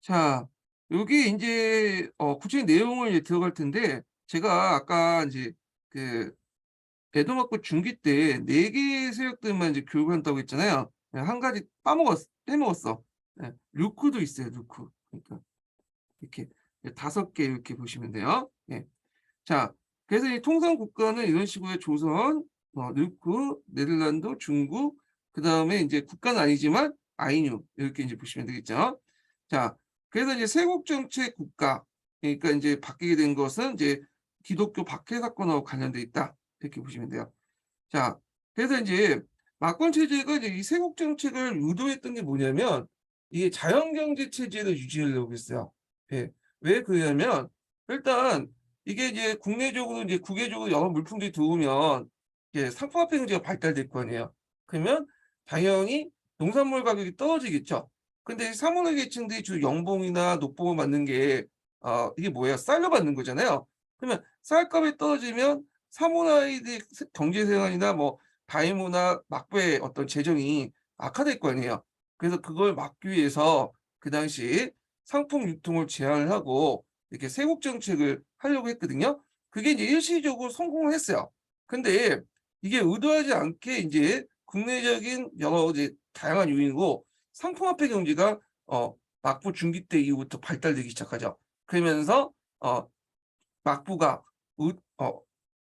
자, 여기 이제 구체적인 내용을 이제 들어갈 텐데, 제가 아까 이제 그 에도마코 중기 때 4개의 세력들만 이제 교육한다고 했잖아요. 예, 한 가지 빼먹었어. 예, 루크도 있어요, 루크. 그러니까 이렇게 5개 이렇게 보시면 돼요. 예. 자, 그래서 이 통상 국가는 이런 식으로 조선, 루크, 네덜란드, 중국, 그다음에 이제 국가는 아니지만 아이누 이렇게 이제 보시면 되겠죠. 자, 그래서 이제 세국 정책 국가, 그러니까 이제 바뀌게 된 것은 이제 기독교 박해 사건하고 관련돼 있다 이렇게 보시면 돼요. 자, 그래서 이제 막권 체제가 이제 이 세국 정책을 유도했던 게 뭐냐면 이게 자연경제 체제를 유지하려고 했어요. 예. 왜 그러냐면 일단 이게 이제 국내적으로 이제 국외적으로 여러 물품들이 들어오면 이제 상품화폐 경제가 발달될 거 아니에요. 그러면 당연히 농산물 가격이 떨어지겠죠. 근데 사문화 계층들이 주로 연봉이나 녹봉을 받는 게 이게 뭐예요? 쌀로 받는 거잖아요. 그러면 쌀값이 떨어지면 사문화의 경제 생활이나 뭐 다이모나 막부의 어떤 재정이 악화될 거 아니에요. 그래서 그걸 막기 위해서 그 당시 상품 유통을 제한을 하고 이렇게 세국 정책을 하려고 했거든요. 그게 이제 일시적으로 성공을 했어요. 근데 이게 의도하지 않게 이제 국내적인 여러 이제 다양한 요인으로 상품화폐 경제가 막부 중기 때 이후부터 발달되기 시작하죠. 그러면서 어 막부가 의 어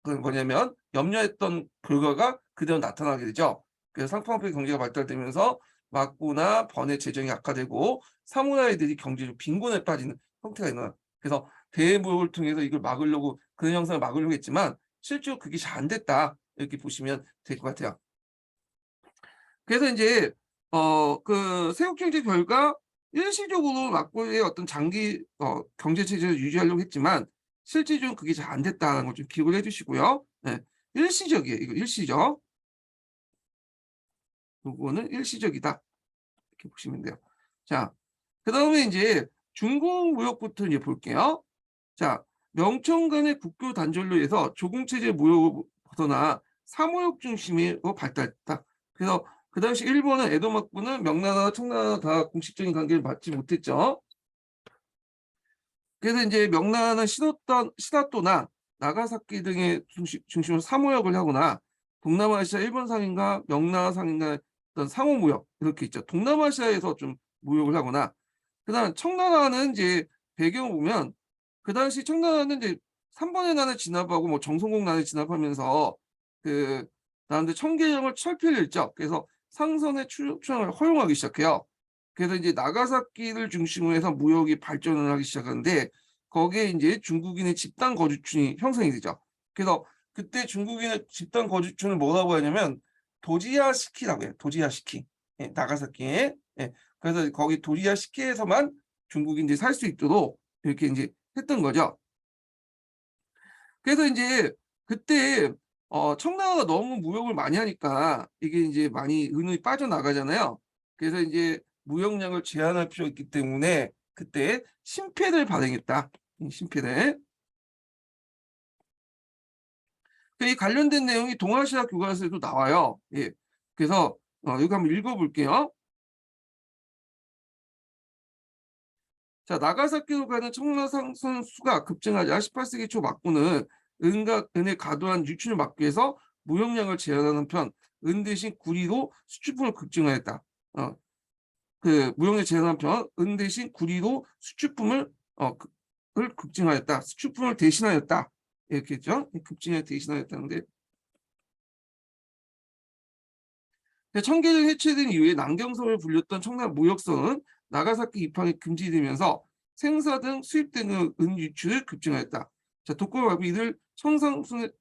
그 뭐냐면 염려했던 결과가 그대로 나타나게 되죠. 그래서 상품화폐 경제가 발달되면서 막부나 번의 재정이 악화되고 사무라이들이 경제적 빈곤에 빠지는 형태가 일어나요. 그래서 대무역을 통해서 이걸 막으려고 그런 현상을 막으려고 했지만 실제로 그게 잘 안 됐다. 이렇게 보시면 될 것 같아요. 그래서 인제 그 세국 경제 결과 일시적으로 막부의 어떤 장기 경제 체제를 유지하려고 했지만 실질적으로 그게 잘 안 됐다는 걸 좀 기억을 해 주시고요. 네. 일시적이에요. 이거 일시적. 요거는 일시적이다. 이렇게 보시면 돼요. 자, 그다음에 인제 중국 무역부터 이제 볼게요. 자, 명청 간의 국교 단절로 해서 조공체제 무역을 벗어나 사무역 중심으로 발달했다. 그래서 그 당시 일본은 에도 막부는 명나라와 청나라와 다 공식적인 관계를 맺지 못했죠. 그래서 이제 명나라는 시다토나 나가사키 등의 중심으로 사무역을 하거나 동남아시아 일본 상인과 명나라 상인과의 어떤 상호 무역 이렇게 있죠. 동남아시아에서 좀 무역을 하거나 그다음 청나라는 이제 배경을 보면 그 당시 청나라는 이제 3번의 난을 진압하고 뭐 정성공 난을 진압하면서 그 나름대로 청계령을 철폐를 했죠. 그래서 상선의 출항을 허용하기 시작해요. 그래서 이제 나가사키를 중심으로 해서 무역이 발전을 하기 시작하는데 거기에 인제 중국인의 집단 거주층이 형성이 되죠. 그래서 그때 중국인의 집단 거주층을 뭐라고 하냐면 도지야시키라고 해요. 도지야시키. 예, 나가사키에. 예. 그래서 거기 도지야시키에서만 중국인들이 살 수 있도록 이렇게 인제 했던 거죠. 그래서 인제 그때 청나라가 너무 무역을 많이 하니까 이게 인제 많이 은이 빠져나가잖아요. 그래서 인제 무역량을 제한할 필요가 있기 때문에 그때 신패를 발행했다. 이 신패를. 이 관련된 내용이 동아시아 교과서에도 나와요. 예. 그래서 여기 한번 읽어 볼게요. 자, 나가사키로 가는 청나상 선수가 급증하자 18세기 초 막고는 은의 과도한 유출을 막기 위해서 무역량을 제한하는 편, 은 대신 구리로 수출품을 급증하였다. 그 무역량 제한하는 편, 은 대신 구리로 수출품을 을 급증하였다. 수출품을 대신하였다. 이렇게 했죠. 급증에 대신하였다는데 청계를 해체된 이후에 남경성을 불렸던 청남 무역선은 나가사키 입항이 금지되면서 생사 등 수입 등의 은 유출을 급증하였다. 자, 독고마비 이들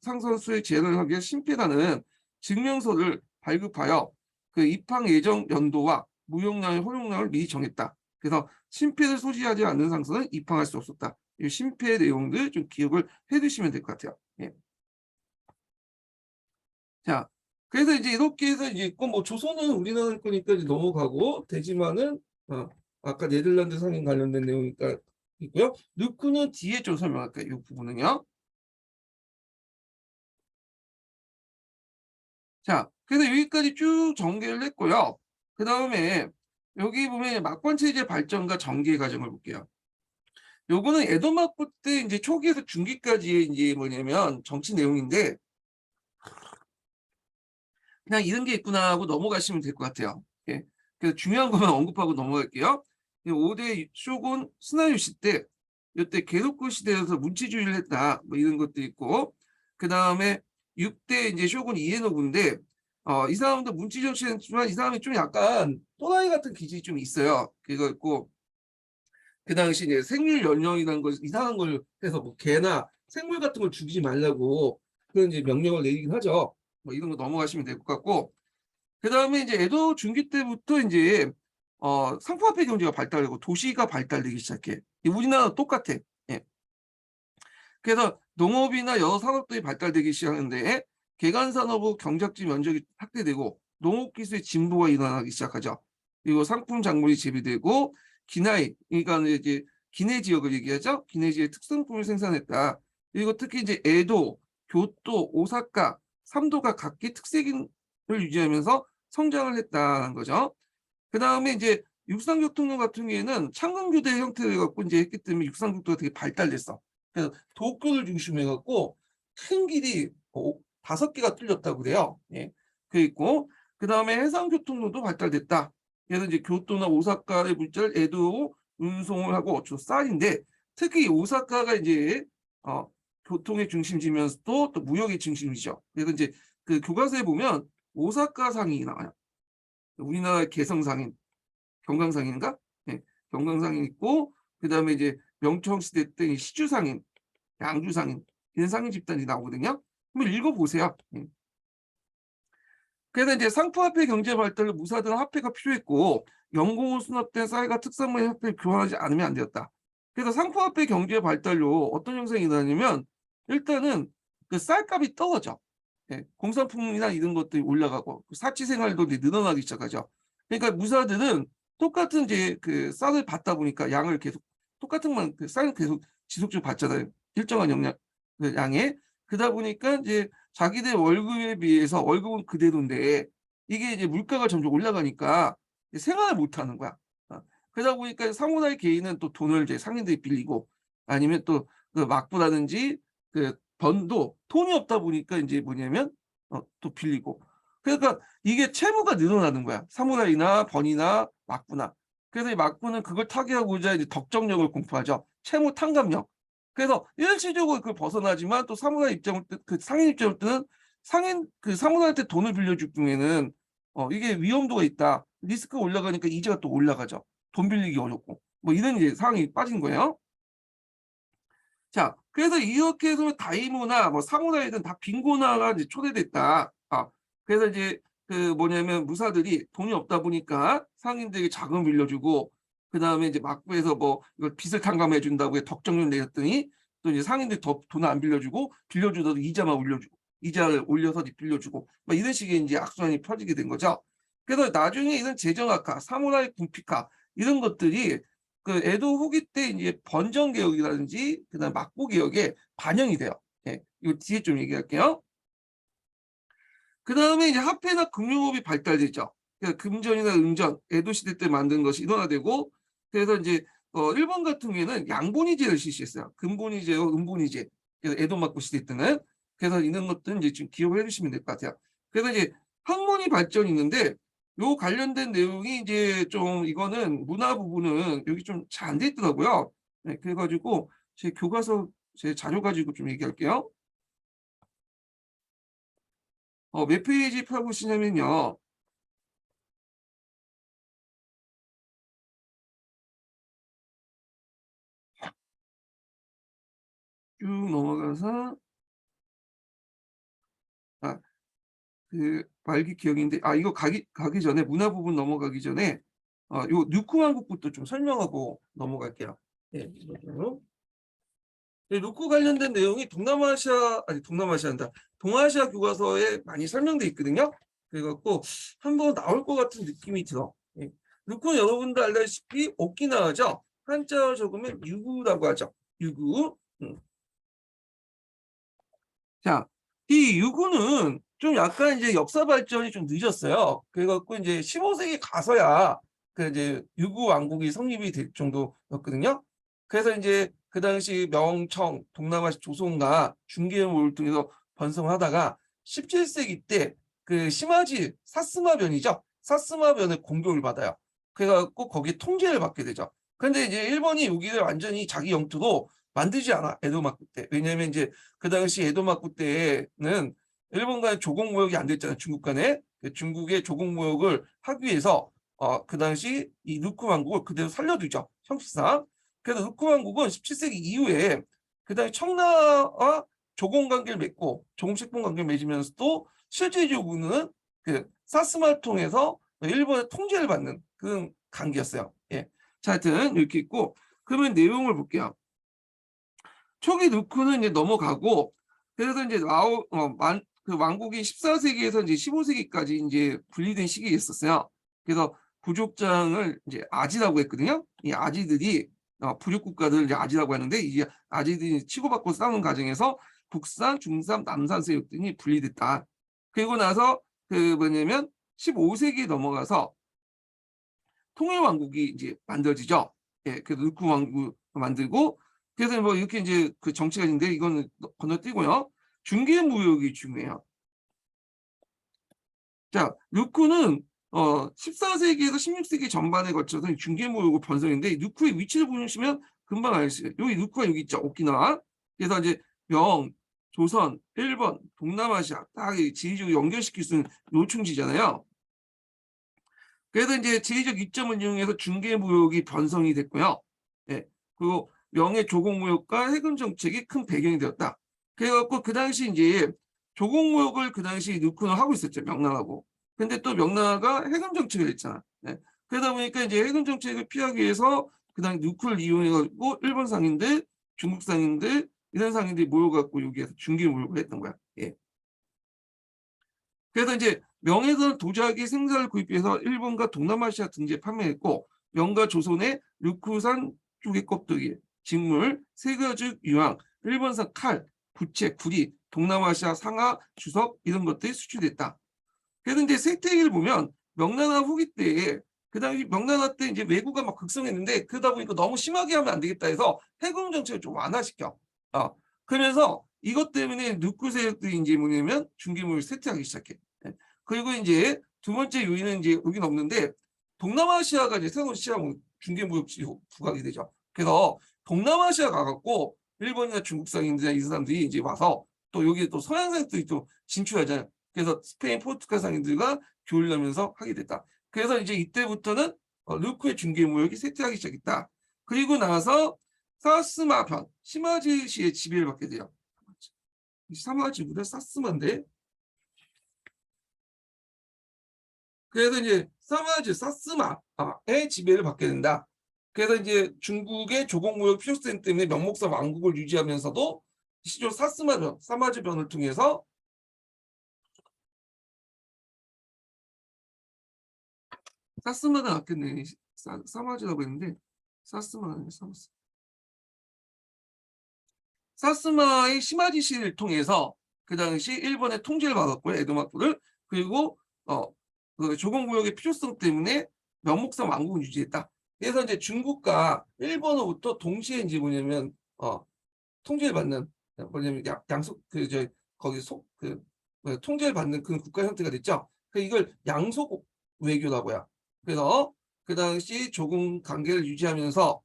상선수의 제한을 하기 위해 심폐라는 증명서를 발급하여 그 입항 예정 연도와 무역량의 허용량을 미리 정했다. 그래서 심폐를 소지하지 않는 상선은 입항할 수 없었다. 이 심폐 내용들 좀 기억을 해두시면 될 것 같아요. 예. 자, 그래서 이제 이렇게 해서 이제 있고 뭐 조선은 우리나라 거니까 이제 넘어가고 대지만은 아까 네덜란드 상인 관련된 내용이니까 있고요. 누크는 뒤에 좀 설명할게요. 이 부분은요. 자, 그래서 여기까지 쭉 전개를 했고요. 그 다음에 여기 보면 막번 체제 발전과 전개 과정을 볼게요. 요거는 에도 막부 때 이제 초기에서 중기까지의 이제 뭐냐면 정치 내용인데 그냥 이런 게 있구나 하고 넘어가시면 될 것 같아요. 예. 그래서 중요한 것만 언급하고 넘어갈게요. 5대 쇼군 스나유시 때 이때 계속군 시대에서 문치주의를 했다. 뭐 이런 것도 있고 그다음에 6대 이제 쇼군 이에노부인데 이 사람도 문치 정치를 했지만 이 사람이 좀 약간 또라이 같은 기질이 좀 있어요. 그거 있고 그 당시 이제 생률 연령이라는 걸 이상한 걸 해서 뭐 개나 생물 같은 걸 죽이지 말라고 그런 이제 명령을 내리긴 하죠. 뭐 이런 거 넘어가시면 될 것 같고 그다음에 이제 에도 중기 때부터 이제 상품화폐 경제가 발달되고 도시가 발달되기 시작해. 우리나라 똑같아. 예. 그래서 농업이나 여러 산업들이 발달되기 시작하는데 개간 산업의 경작지 면적이 확대되고 농업 기술의 진보가 일어나기 시작하죠. 그리고 상품 작물이 재배되고 기나이, 그러니까 이제 기내 지역을 얘기하죠. 기내 지역의 특산품을 생산했다. 그리고 특히 이제 에도, 교토, 오사카, 삼도가 각기 특색을 유지하면서 성장을 했다는 거죠. 그 다음에 이제 육상교통로 같은 경우에는 창건교대 형태를 갖고 이제 했기 때문에 육상교통가 되게 발달됐어. 그래서 도쿄를 중심으로 해갖고 큰 길이 5개가 뚫렸다고 그래요. 예. 그 있고 그 다음에 해상교통로도 발달됐다. 그래서 이제 교토나 오사카의 물자를 에도 운송을 하고 주로 쌀인데 특히 오사카가 이제 교통의 중심지면서도 또 무역의 중심이죠. 그래서 이제 그 교과서에 보면 오사카 상이 나와요. 우리나라 개성상인 경강상인가? 네, 경강상인 있고 그다음에 이제 명청시대 때 시주상인, 양주상인 이런 상인 집단이 나오거든요. 한번 읽어보세요. 그래서 이제 상품화폐 경제 발달로 무사들은 화폐가 필요했고 연공으로 수납된 쌀과 특산물의 화폐를 교환하지 않으면 안 되었다. 그래서 상품화폐 경제 발달로 어떤 현상이 일어나냐면 일단은 그 쌀값이 떨어져. 예, 공산품이나 이런 것들이 올라가고 사치 생활도 이제 늘어나기 시작하죠. 그러니까 무사들은 똑같은 이제 그 쌀을 받다 보니까 양을 계속 똑같은 그 쌀을 계속 지속적으로 받잖아요. 일정한 용량 그 양에 그러다 보니까 이제 자기들 월급에 비해서 월급은 그대로인데 이게 이제 물가가 점점 올라가니까 생활을 못 하는 거야. 그러다 보니까 상호나의 개인은 또 돈을 이제 상인들이 빌리고 아니면 또 그 막부라든지 그 번도 돈이 없다 보니까 이제 뭐냐면 또 빌리고 그러니까 이게 채무가 늘어나는 거야. 사무라이나 번이나 막부나. 그래서 이 막부는 그걸 타개하고자 이제 덕정력을 공부하죠. 채무 탕감력. 그래서 일시적으로 그걸 벗어나지만 또 사무라이 입장을 그 상인 입장을 때는 상인 그 사무라이한테 돈을 빌려줄 경우에는 이게 위험도가 있다. 리스크가 올라가니까 이자가 또 올라가죠. 돈 빌리기 어렵고 뭐 이런 이제 상황이 빠진 거예요. 자, 그래서 이렇게 해서 다이모나 뭐 사무라이든 다 빈곤화가 이제 초래됐다. 그래서 이제 그 뭐냐면 무사들이 돈이 없다 보니까 상인들에게 자금 빌려주고 그 다음에 이제 막부에서 뭐 이걸 빚을 탕감해 준다고 덕정률 내렸더니 또 이제 상인들이 더 돈을 안 빌려주고 빌려주더라도 이자만 올려주고 이자를 올려서 빌려주고 뭐 이런 식의 이제 악순환이 펴지게 된 거죠. 그래서 나중에 이런 재정 악화, 사무라이 궁핍화 이런 것들이 그 에도 후기 때 이제 번정 개혁이라든지 그다음 막부 개혁에 반영이 돼요. 예, 이거 뒤에 좀 얘기할게요. 그 다음에 이제 화폐나 금융업이 발달되죠. 그러니까 금전이나 은전, 에도 시대 때 만든 것이 일어나되고 그래서 이제 일본 같은 경우에는 양본위제를 실시했어요. 금본위제와 은본위제. 그래서 에도 막부 시대 때는 그래서 이런 것들은 이제 좀 기억을 해주시면 될 것 같아요. 그래서 이제 학문이 발전이 있는데 요 관련된 내용이 이제 좀 이거는 문화 부분은 여기 좀 잘 안 돼 있더라고요. 네, 그래가지고 제 교과서 제 자료 가지고 좀 얘기할게요. 몇 페이지 펴보시냐면요. 쭉 넘어가서 아, 그 말기 기억인데 이거 가기 전에 문화 부분 넘어가기 전에 요 누쿠왕국부터 좀 설명하고 넘어갈게요. 예, 이거요. 누쿠 관련된 내용이 동남아시아 아니 동남아시아한다. 동아시아 교과서에 많이 설명돼 있거든요. 그래갖고 한번 나올 것 같은 느낌이 들어. 예. 누쿠는 여러분들 알다시피 오키나와죠. 한자어 적으면 유구라고 하죠. 유구. 자, 이 유구는 좀 약간 이제 역사 발전이 좀 늦었어요. 그래갖고 이제 15세기 가서야 그 이제 유구 왕국이 성립이 될 정도였거든요. 그래서 이제 그 당시 명청, 동남아시 조선과 중개모를 통해서 번성하다가 17세기 때 그 시마지 사스마변이죠. 사스마변의 공격을 받아요. 그래갖고 거기에 통제를 받게 되죠. 그런데 이제 일본이 여기를 완전히 자기 영토로 만들지 않아, 에도마쿠 때. 왜냐하면 이제 그 당시 에도마쿠 때는 일본과의 조공무역이 안 됐잖아요. 중국 간에. 중국의 조공무역을 하기 위해서 그 당시 이 루크 왕국을 그대로 살려두죠. 형식상. 그래서 루크 왕국은 17세기 이후에 그 당시 청나와 조공 관계를 맺고 조공식분 관계를 맺으면서도 실질적으로는 그 사스마를 통해서 일본의 통제를 받는 그런 관계였어요. 예. 자, 하여튼 이렇게 있고, 그러면 내용을 볼게요. 초기 루크는 이제 넘어가고, 그래서 이제 그 왕국이 14세기에서 이제 15세기까지 이제 분리된 시기가 있었어요. 그래서 부족장을 이제 아지라고 했거든요. 이 아지들이 부족 국가들을 이제 아지라고 하는데, 이 아지들이 치고받고 싸우는 과정에서 북산, 중산, 남산 세력들이 분리됐다. 그리고 나서 그 뭐냐면 15세기에 넘어가서 통일왕국이 이제 만들어지죠. 예, 그래서 루크 왕국 만들고, 그래서 뭐 이렇게 이제 그 정치가 있는데 이거는 건너뛰고요. 중개무역이 중요해요. 자, 루크는 14세기에서 16세기 전반에 걸쳐서 중개무역을 번성했는데, 루크의 위치를 보시면 금방 알 수 있어요. 여기 루크가 여기 있죠. 오키나와. 그래서 이제 명, 조선, 일본, 동남아시아 딱 지리적으로 연결시킬 수 있는 요충지잖아요. 그래서 이제 지리적 이점을 이용해서 중개무역이 번성이 됐고요. 예. 그리고 명예 조공무역과 해금 정책이 큰 배경이 되었다. 그래갖고 그 당시 이제 조공무역을 그 당시 누크는 하고 있었죠. 명나라하고. 근데 또 명나라가 해금 정책을 했잖아. 예. 그러다 보니까 이제 해금 정책을 피하기 위해서 그 당시 누크를 이용해가지고 일본 상인들, 중국 상인들, 이런 상인들이 모여갖고 여기에서 중개무역을 했던 거야. 예. 그래서 이제 명에서는 도자기 생산을 구입해서 일본과 동남아시아 등지에 판매했고, 명과 조선의 류쿠산 쪽의 껍데기, 직물, 세가죽 유황, 일본산 칼, 부채, 구리, 동남아시아 상하, 주석 이런 것들이 수출됐다. 그래서 이제 세태기를 보면 명나라 후기 때에 그 당시 명나라 때 이제 왜구가 막 극성했는데 그러다 보니까 너무 심하게 하면 안 되겠다 해서 해군 정책을 좀 완화시켜. 그래서 이것 때문에 누쿠 세력들이 이제 뭐냐면 중개무역을 쇠퇴하기 시작해. 예. 그리고 이제 두 번째 요인은 이제 여긴 없는데 동남아시아가 이제 새로운 시장 중개무역 부각이 되죠. 그래서 동남아시아 가갖고 일본이나 중국 상인들이나 이 사람들이 이제 와서 또 여기 또 서양 상인들이 또 진출하잖아요. 그래서 스페인, 포르투갈 상인들과 교류를 하면서 하게 됐다. 그래서 이제 이때부터는 루크의 중개무역이 쇠퇴하기 시작했다. 그리고 나서 사스마편, 시마지시의 지배를 받게 돼요. 사마지보다 사스마인데. 그래서 이제 사스마의 지배를 받게 된다. 그래서 이제 중국의 조공무역 필요성 때문에 명목상 왕국을 유지하면서도 시조 사스마변, 사마지변을 통해서 사스마가 낫겠네. 사마지라고 했는데 사스마가 사스마의 시마지시를 통해서 그 당시 일본의 통제를 받았고요. 에도마쿠를. 그리고 그 조공무역의 필요성 때문에 명목상 왕국을 유지했다. 그래서 이제 중국과 일본으로부터 동시에 이제 뭐냐면 통제를 받는 뭐냐면 양속 그 거기 속그 통제를 받는 그런 국가 형태가 됐죠. 그 이걸 양속 외교라고요. 그래서 그 당시 조공 관계를 유지하면서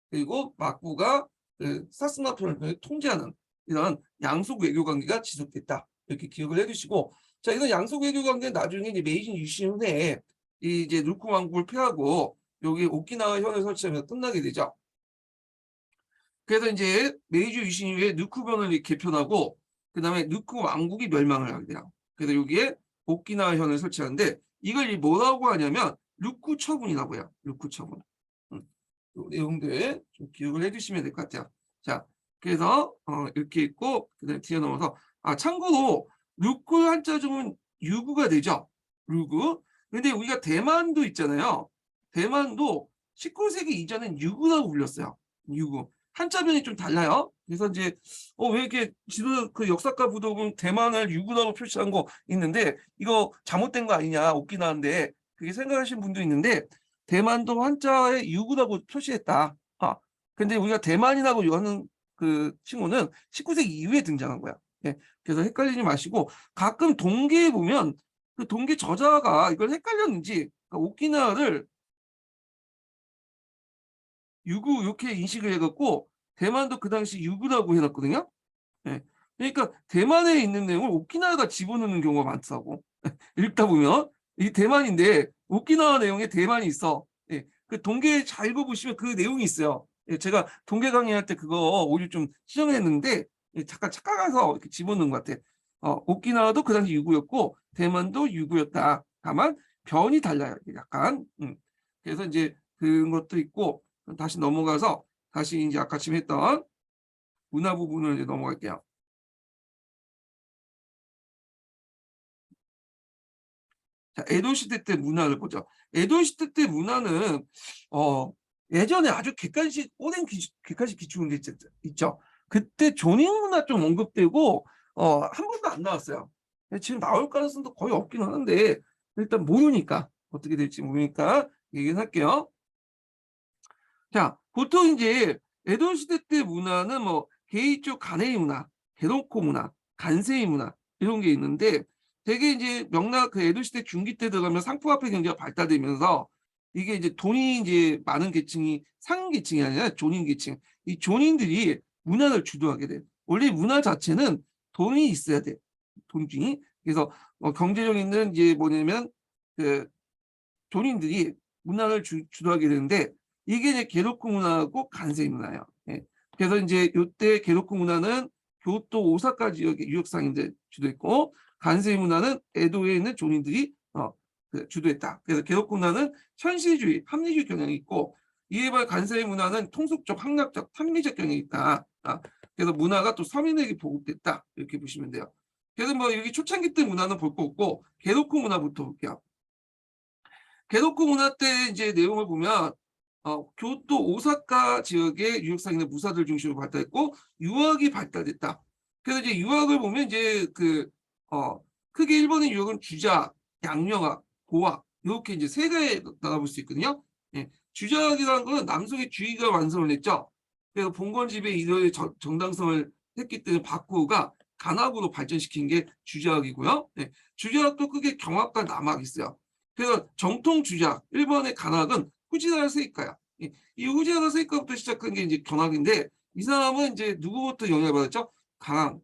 그리고 막부가 그 사스마편을 통제하는 이런 양속 외교 관계가 지속됐다. 이렇게 기억을 해두시고, 자, 이런 양속 외교 관계는 나중에 이제 메이지 유신 후에 이제 루크 왕국을 폐하고 여기 오키나와 현을 설치하면서 끝나게 되죠. 그래서 이제 메이지 유신 이후에 누크변을 개편하고 그다음에 누크 왕국이 멸망을 하게 돼요. 그래서 여기에 오키나와 현을 설치하는데 이걸 뭐라고 하냐면 루크 처분이라고 해요. 루크 처분. 내용들 좀 기억을 해주시면 될 것 같아요. 자, 그래서 이렇게 있고 그다음에 뒤에 넘어서 참고로 루크 한자중은 유구가 되죠. 루구. 근데 우리가 대만도 있잖아요. 대만도 19세기 이전엔 유구라고 불렸어요. 유구. 한자변이 좀 달라요. 그래서 이제 왜 이렇게 지도 그 역사가 부독은 대만을 유구라고 표시한 거 있는데 이거 잘못된 거 아니냐 오키나와인데 그게 생각하시는 분도 있는데 대만도 한자에 유구라고 표시했다. 근데 우리가 대만이라고 하는 그 친구는 19세기 이후에 등장한 거야. 예, 그래서 헷갈리지 마시고 가끔 동계에 보면 그 동계 저자가 이걸 헷갈렸는지 그러니까 오키나와를 유구 이렇게 인식을 해갖고 대만도 그 당시 유구라고 해놨거든요. 예. 그러니까 대만에 있는 내용을 오키나와가 집어넣는 경우가 많다고. 읽다 보면 이 대만인데 오키나와 내용에 대만이 있어. 예. 그 동계 잘 읽어보시면 그 내용이 있어요. 예. 제가 동계 강의할 때 그거 오류 좀 시정했는데 예. 잠깐 착각해서 이렇게 집어넣은 것 같아. 오키나와도 그 당시 유구였고 대만도 유구였다. 다만 변이 달라요. 약간. 그래서 이제 그런 것도 있고 다시 넘어가서 다시 이제 아까 지금 했던 문화 부분을 이제 넘어갈게요. 자, 에도 시대 때 문화를 보죠. 에도 시대 때 문화는 예전에 아주 객관식 오랜 객관식 기축문제 있죠. 그때 조닝 문화 좀 언급되고 한 번도 안 나왔어요. 지금 나올 가능성도 거의 없긴 하는데 일단 모르니까 어떻게 될지 모르니까 얘기는 할게요. 자, 보통 이제 에도 시대 때 문화는 뭐 게이쪽 가네이 문화, 게노코 문화, 간세이 문화 이런 게 있는데 되게 이제 명나라 그 에도 시대 중기 때 들어가면 상품화폐 경제가 발달되면서 이게 이제 돈이 이제 많은 계층이 상인 계층이 아니라 존인 계층, 이 존인들이 문화를 주도하게 돼. 원래 문화 자체는 돈이 있어야 돼. 돈이. 그래서 경제적인 이제 뭐냐면 그 존인들이 문화를 주도하게 되는데 이게 이제 게로쿠 문화하고 간세이 문화예요. 예. 그래서 이제 이때 게로쿠 문화는 교토 오사카 지역의 유역 상인들 주도했고 간세이 문화는 에도에 있는 존인들이 주도했다. 그래서 게로쿠 문화는 현실주의, 합리주의 경향이 있고 이에 반해 간세이 문화는 통속적, 학력적, 합리적 경향이 있다. 그래서 문화가 또 서민에게 보급됐다. 이렇게 보시면 돼요. 그래서 뭐 여기 초창기 때 문화는 볼 거 없고 게로쿠 문화부터 볼게요. 게도쿠 문화 때 이제 내용을 보면 교토 오사카 지역의 유역상인의 무사들 중심으로 발달했고 유학이 발달됐다. 그래서 이제 유학을 보면 이제 크게 일본의 유학은 주작, 양명학, 고학 이렇게 이제 세 가지에 나눠볼 수 있거든요. 예. 주작이라는 거는 남성의 주의가 완성을 했죠. 그래서 봉건집의 이런 정당성을 했기 때문에 바쿠가 간학으로 발전시킨 게 주작이고요. 예. 주작도 크게 경학과 남학이 있어요. 그래서 정통 주작, 1번의 간학은 후지나라 세이카야. 이 후지나라 세이카부터 시작한 게 이제 견학인데 이 사람은 이제 누구부터 영향을 받았죠? 간항에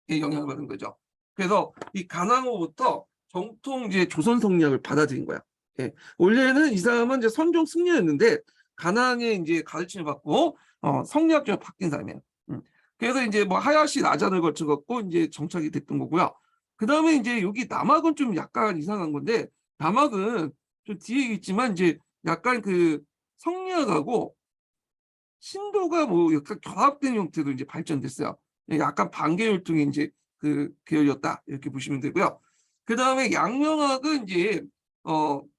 영향을 받은 거죠. 그래서 이 간항으로부터 정통 이제 조선 성리학을 받아들인 거야. 예. 원래는 이 사람은 이제 선종 승려였는데 간항의 이제 가르침을 받고 성리학적으로 바뀐 사람이에요. 그래서 이제 뭐 하야시 라잔을 거쳐갖고 이제 정착이 됐던 거고요. 그 다음에 이제 여기 남학은 좀 약간 이상한 건데 남학은 좀 뒤에 있지만 이제 약간 그 성리학하고 신도가 뭐 약간 결합된 형태로 이제 발전됐어요. 약간 반계율통의 이제 그 계열이었다 이렇게 보시면 되고요. 그 다음에 양명학은 이제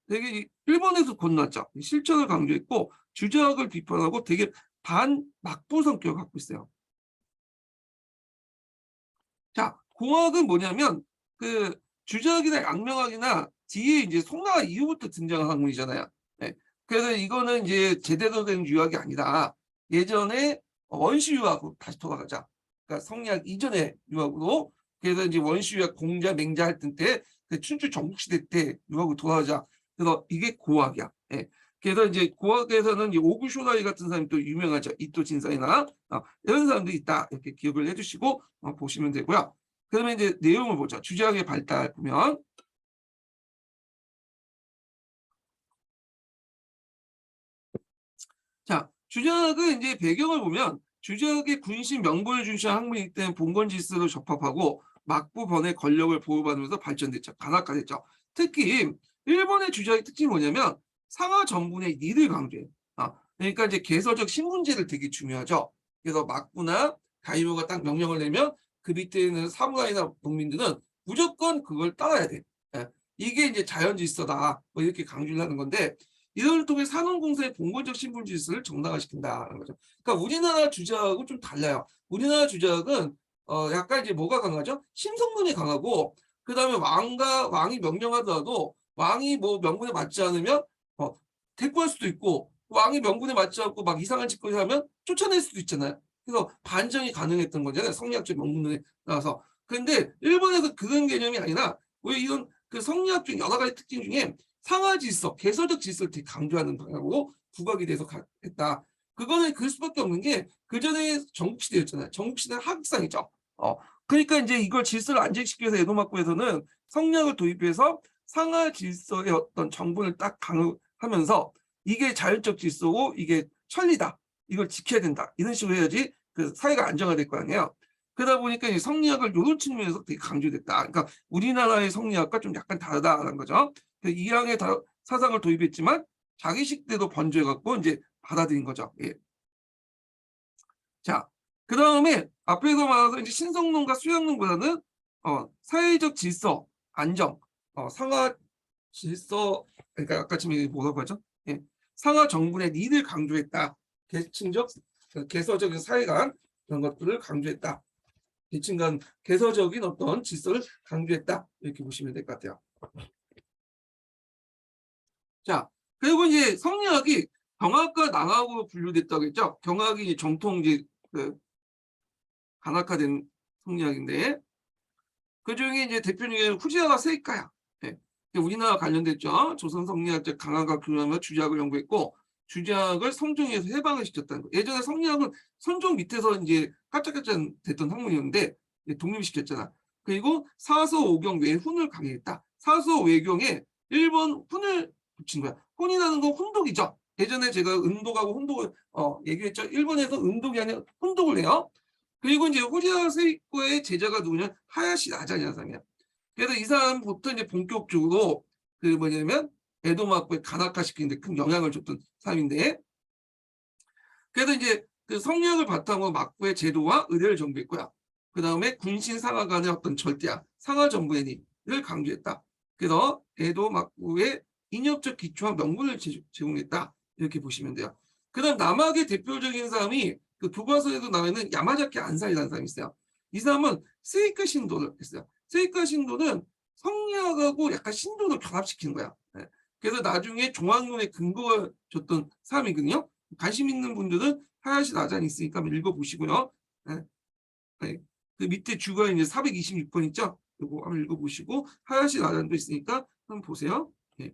되게 일본에서 건너왔죠. 실천을 강조했고 주자학을 비판하고 되게 반막부 성격을 갖고 있어요. 자, 공학은 뭐냐면 그 주작이나 양명학이나 뒤에 이제 송나라 이후부터 등장한 학문이잖아요. 네. 그래서 이거는 이제 제대로 된 유학이 아니다. 예전에 원시 유학으로 다시 돌아가자. 그러니까 성리학 이전의 유학으로. 그래서 이제 원시 유학 공자 맹자 할때 그 춘추 전국시대 때 유학으로 돌아가자. 그래서 이게 고학이야. 네. 그래서 이제 고학에서는 이제 오구쇼나이 같은 사람이 또 유명하죠. 이토 진사이나 이런 사람들이 있다. 이렇게 기억을 해주시고 보시면 되고요. 그러면 이제 내용을 보죠. 주작의 발달 보면 자, 주작은 이제 배경을 보면 주작의 군신 명분을 중시한 학문이기 때문에 봉건지스로 접합하고 막부번의 권력을 보호받으면서 발전됐죠. 간악화됐죠. 특히 일본의 주작의 특징이 뭐냐면 상하 전분의 리를 강조해요. 그러니까 이제 개서적 신분제를 되게 중요하죠. 그래서 막부나 다이모가 딱 명령을 내면 그 밑에 있는 사무라이나 농민들은 무조건 그걸 따라야 돼. 예. 이게 이제 자연 질서다. 뭐 이렇게 강조를 하는 건데 이를 통해 산업공사의 봉건적 신분 질서를 정당화시킨다는 거죠. 그러니까 우리나라 주작하고 좀 달라요. 우리나라 주작은 약간 이제 뭐가 강하죠? 신성론이 강하고 그 다음에 왕이 명령하더라도 왕이 뭐 명분에 맞지 않으면 대꾸할 수도 있고, 왕이 명분에 맞지 않고 막 이상한 짓거리 하면 쫓아낼 수도 있잖아요. 그래서 반정이 가능했던 거잖아요. 성리학적 명분에 나와서. 그런데 일본에서 그런 개념이 아니라 왜 이런 그 성리학적 여러 가지 특징 중에 상하 질서, 개서적 질서를 되게 강조하는 방향으로 부각이 돼서 했다. 그거는 그럴 수밖에 없는 게 그전에 전국시대였잖아요. 전국시대는 하극상이죠. 그러니까 이제 이걸 질서를 안정시키기 위해서 에도막부에서는 성리학을 도입해서 상하 질서의 어떤 정분을 딱 강화하면서 이게 자율적 질서고 이게 천리다. 이걸 지켜야 된다. 이런 식으로 해야지 그 사회가 안정화될 거 아니에요. 그러다 보니까 이 성리학을 이런 측면에서 되게 강조됐다. 그러니까 우리나라의 성리학과 좀 약간 다르다는 거죠. 이항의 사상을 도입했지만 자기식 때도 번져갖고 이제 받아들인 거죠. 예. 자, 그 다음에 앞에서 말해서 이제 신성론과 수양론보다는 사회적 질서, 안정, 상하 질서, 그러니까 아까 지금 뭐라고 하죠? 예. 상하 정분의 리를 강조했다. 계층적, 개서적인 사회관 이런 것들을 강조했다. 계층 간 개서적인 어떤 질서를 강조했다. 이렇게 보시면 될 것 같아요. 자, 그리고 이제 성리학이 경학과 낭학으로 분류됐다고 했죠. 경학이 정통 이제 그 간학화된 성리학인데 그 중에 이제 대표적인 후지아가 세이카야. 네. 우리나라 관련됐죠. 조선 성리학적 강학과 교양과 주작을 연구했고 주작을 성종에서 해방을 시켰다는 거. 예전에 성리학은 선종 밑에서 이제 깔짝깔짝 됐던 학문이었는데 독립시켰잖아. 그리고 사서오경 외훈을 강의했다. 사서외경에 일본 훈을 붙인 거야. 훈이라는 건 훈독이죠. 예전에 제가 은독하고 훈독을 얘기했죠. 일본에서 은독이 아니라 훈독을 해요. 그리고 이제 호리아 세이코의 제자가 누구냐? 하야시 나자냐는 사람이야. 그래서 이 사람부터 이제 본격적으로 그 뭐냐면 에도마코의 간학화 시키는데 큰 영향을 줬던 사람인데, 그래서 이제 그 성리학을 바탕으로 막부의 제도와 의례를 정비했고요. 그 다음에 군신 상하 간의 어떤 절대화, 상하 정부의 를 강조했다. 그래서 에도 막부의 인협적 기초와 명분을 제공했다. 이렇게 보시면 돼요. 그다음 남학의 대표적인 사람이 그 교과서에도 나와 있는 야마자키 안사이라는 사람이 있어요. 이 사람은 세이카 신도를 했어요. 세이카 신도는 성리학하고 약간 신도를 결합시키는 거야. 네. 그래서 나중에 종합론의 근거를 줬던 사람이거든요. 관심 있는 분들은 하야시 나잔이 있으니까 한번 읽어보시고요. 네. 네. 그 밑에 주가 이제 426번 있죠? 이거 한번 읽어보시고 하야시 나잔도 있으니까 한번 보세요. 네.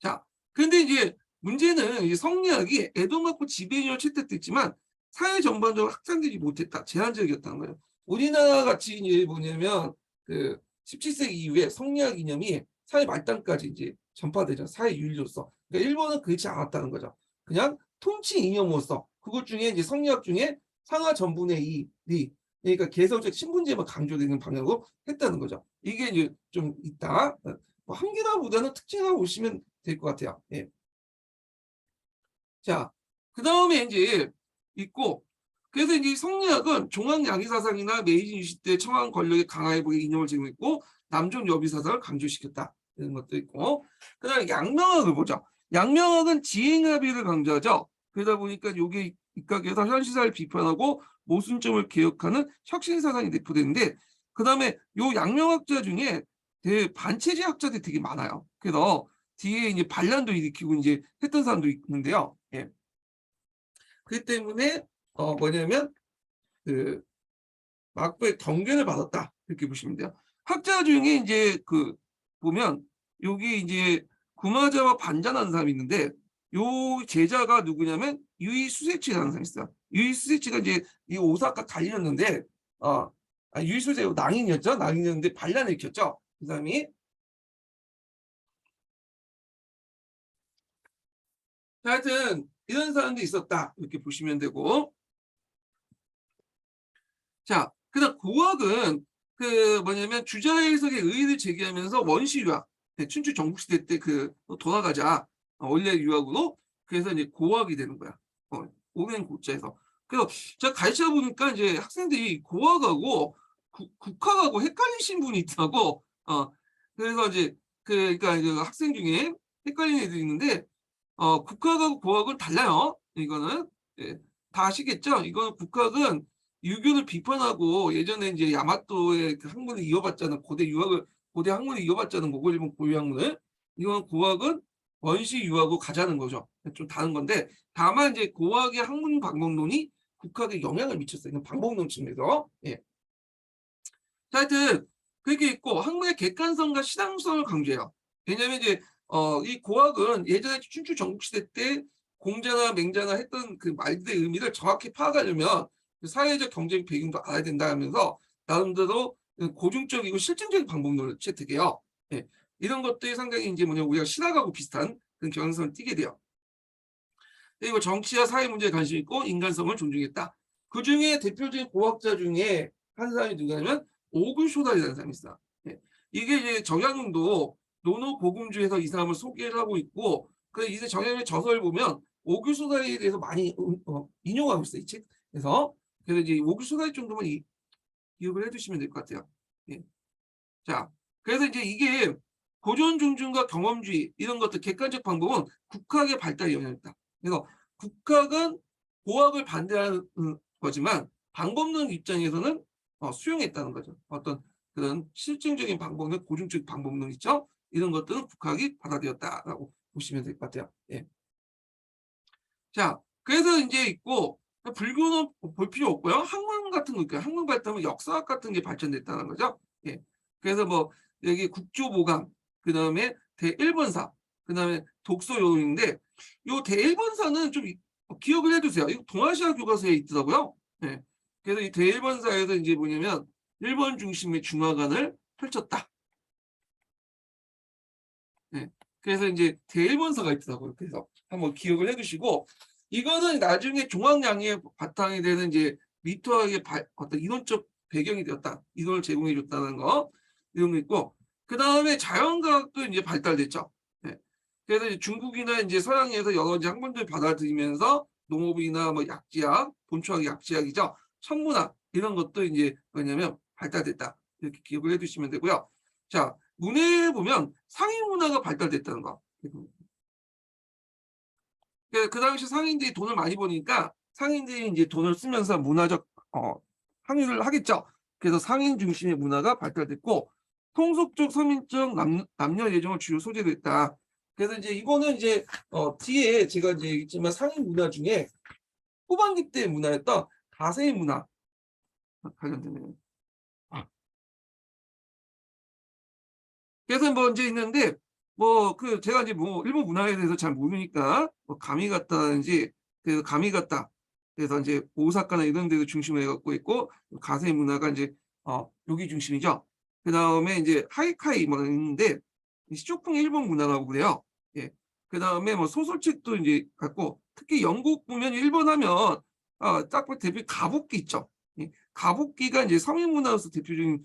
자, 근데 이제 문제는 이 성리학이 에도마코 지배인으로 채택됐지만 사회 전반적으로 확산되지 못했다. 제한적이었다는 거예요. 우리나라 같이 이제 뭐냐면 그 17세기 이후에 성리학 이념이 사회 말단까지 이제 전파되죠. 사회 윤리로서. 그러니까 일본은 그렇지 않았다는 거죠. 그냥 통치 이념으로서 그것 중에 이제 성리학 중에 상하 전분의 이 그러니까 개성적 신분제만 강조되는 방향으로 했다는 거죠. 이게 이제 좀 있다. 뭐 한계다보다는 특징을 보시면 될 것 같아요. 예. 자, 그 다음에 이제 있고, 그래서 이제 성리학은 종합 양위 사상이나 메이지 유신 때 청한 권력의 강화회복의 이념을 제공했고 남존 여비 사상을 강조시켰다. 이런 것도 있고, 그다음에 양명학을 보죠. 양명학은 지행합의를 강조하죠. 그러다 보니까 이게 입각해서 현시사를 비판하고 모순점을 개혁하는 혁신 사상이 내포되는데, 그다음에 요 양명학자 중에 반체제 학자들이 되게 많아요. 그래서 뒤에 이제 반란도 일으키고 이제 했던 사람도 있는데요. 예. 그 때문에 뭐냐면 그 막부의 경계를 받았다 이렇게 보시면 돼요. 학자 중에 이제 그 보면 여기 이제 구마자와 반자라는 사람이 있는데 요 제자가 누구냐면 유이수세치라는 사람이 있어요. 유이수세치가 이제 이 오사카 달렸는데 유이수세 낭인이었죠. 낭인이었는데 반란을 일으켰죠. 그 사람이. 하여튼 이런 사람도 있었다 이렇게 보시면 되고, 자, 그다음 고학은 그 뭐냐면 주자 해석의 의의를 제기하면서 원시 유학, 춘추 전국시대 때 그 돌아가자 원래 유학으로, 그래서 이제 고학이 되는 거야. 오면 고자에서. 그래서 제가 가르쳐 보니까 이제 학생들이 고학하고 국학하고 헷갈리신 분이 있다고. 그래서 이제 그러니까 그 학생 중에 헷갈리는 애들이 있는데 국학하고 고학은 달라요. 이거는 예, 다 아시겠죠? 이거는 국학은 유교를 비판하고 예전에 이제 야마토의 그 학문을 이어받잖아. 고대 유학을 고대 학문을 이어받자는 거고, 일본 고유 학문을. 이건 고학은 원시 유학으로 가자는 거죠. 좀 다른 건데, 다만 이제 고학의 학문 방법론이 국학에 영향을 미쳤어요. 이건 방법론 측면에서. 예. 자, 하여튼 그렇게 있고, 학문의 객관성과 실용성을 강조해요. 왜냐하면 이제 이 고학은 예전에 춘추 전국시대 때 공자나 맹자나 했던 그 말들의 의미를 정확히 파악하려면 그 사회적 경제적 배경도 알아야 된다 하면서 나름대로 고증적이고 실증적인 방법론을 채택해요. 예. 이런 것들이 상당히 이제 뭐냐, 우리가 신학하고 비슷한 그런 경향성을 띠게 돼요. 그리고 정치와 사회 문제에 관심 있고 인간성을 존중했다. 그 중에 대표적인 고학자 중에 한 사람이 누구냐면 오구쇼달이라는 사람이 있어요. 예. 이게 이제 정약용도 노노고금주에서 이 사람을 소개를 하고 있고, 그 이제 정약용의 저서를 보면 오구쇼달에 대해서 많이 인용하고 있어요, 이 책에서. 그래서 이제 오구쇼달 정도만 기억을 해두시면 될 것 같아요. 예. 자, 그래서 이제 이게 고전 중증과 경험주의 이런 것들 객관적 방법은 국학의 발달에 영향을 있다. 그래서 국학은 고학을 반대하는 거지만 방법론 입장에서는 수용했다는 거죠. 어떤 그런 실증적인 방법론, 고증적 방법론 있죠. 이런 것들은 국학이 받아들였다라고 보시면 될 것 같아요. 예. 자, 그래서 이제 있고 불교는 볼 필요 없고요. 학문 같은 거 있고요. 학문 발달하면 역사학 같은 게 발전됐다는 거죠. 예. 그래서 뭐 여기 국조보감, 그다음에 대일본사, 그다음에 독서요인데 요 대일본사는 좀 기억을 해두세요. 이거 동아시아 교과서에 있더라고요. 예. 그래서 이 대일본사에서 이제 뭐냐면 일본 중심의 중화관을 펼쳤다. 예. 그래서 이제 대일본사가 있더라고요. 그래서 한번 기억을 해두시고, 이거는 나중에 종합량의 바탕이 되는 이제 미투학의 어떤 이론적 배경이 되었다. 이걸 제공해 줬다는 거, 이런 거 있고, 그 다음에 자연과학도 이제 발달됐죠. 네. 그래서 이제 중국이나 이제 서양에서 여러 이제 학문들 받아들이면서 농업이나 뭐 약지학, 본초학 약지학이죠. 천문학 이런 것도 이제 뭐냐면 발달됐다. 이렇게 기억을 해두시면 되고요. 자, 문해에 보면 상인 문화가 발달됐다는 거. 그 당시 상인들이 돈을 많이 버니까 상인들이 이제 돈을 쓰면서 문화적 항의를 하겠죠. 그래서 상인 중심의 문화가 발달됐고, 통속적 서민적 남녀 예정을 주요 소재로 했다. 그래서 이제 이거는 이제 뒤에 제가 이제 있지만 상인 문화 중에 후반기 때 문화였던 가세 문화 관련되네요. 그래서 뭐 이제 있는데 뭐 그 제가 이제 뭐 일본 문화에 대해서 잘 모르니까 뭐 가미가타든지, 그래서 가미가타, 그래서 이제 오사카나 이런 데도 중심을 해갖고 있고, 가세 문화가 이제 여기 중심이죠. 그 다음에 이제 하이카이 뭐 있는데 시조풍 일본 문화라고 그래요. 예. 그 다음에 뭐 소설책도 이제 갖고, 특히 영국 보면 일본 하면 딱 대표 가복기 있죠. 예. 가복기가 이제 서민 문화로서 대표적인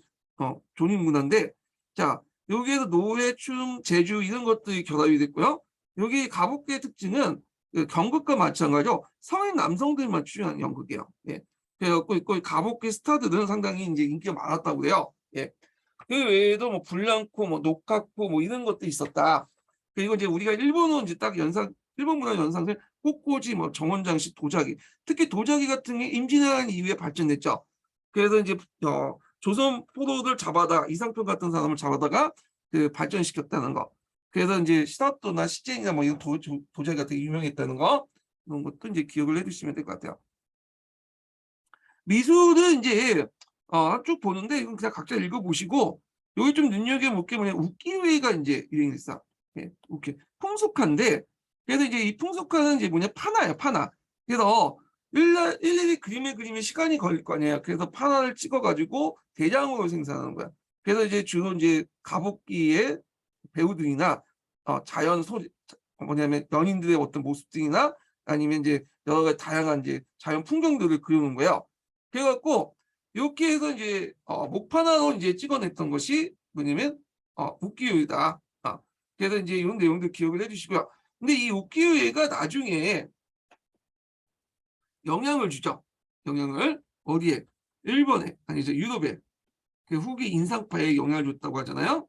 존인 문화인데, 자, 여기에서 노래, 춤, 제주 이런 것들이 결합이 됐고요. 여기 가복기의 특징은 그 경극과 마찬가지로 성인 남성들만 출연하는 연극이에요. 예. 그래갖고 있고 가복기 스타들은 상당히 이제 인기가 많았다고 해요. 예. 그 외에도 뭐 불량코, 뭐 녹화코 뭐 이런 것도 있었다. 그리고 이제 우리가 일본은 이제 딱 일본 문화 연상생 꽃꽂이, 뭐 정원장식, 도자기, 특히 도자기 같은 게 임진왜란 이후에 발전됐죠. 그래서 이제 조선 포로들 잡아다 이상평 같은 사람을 잡아다가 그 발전시켰다는 거. 그래서 이제 시사토나 시제이나 뭐 이런 도자기가 되게 유명했다는 거, 이런 것도 이제 기억을 해주시면 될 것 같아요. 미술은 이제 쭉 보는데 이건 그냥 각자 읽어보시고, 여기 좀 눈여겨볼 게 뭐냐, 우키우에가 이제 유행했어. 예, 우키 풍속화인데, 그래서 이제 이 풍속화는 이제 뭐냐, 파나예요, 파나. 그래서 일일이 그림에 시간이 걸릴 거 아니에요. 그래서 파나를 찍어가지고 대량으로 생산하는 거야. 그래서 이제 주로 이제 가복기의 배우들이나 자연 소리, 뭐냐면 연인들의 어떤 모습들이나 아니면 이제 여러 가지 다양한 이제 자연 풍경들을 그려놓은 거예요. 그래갖고 이렇게 해서 이제 목판화로 이제 찍어냈던 것이 뭐냐면 우키요이다. 그래서 이제 이런 내용들 기억을 해주시고요. 근데 이 우키요이가 나중에 영향을 주죠. 영향을 어디에? 일본에, 아니죠, 유럽에. 그 후기 인상파에 영향을 줬다고 하잖아요.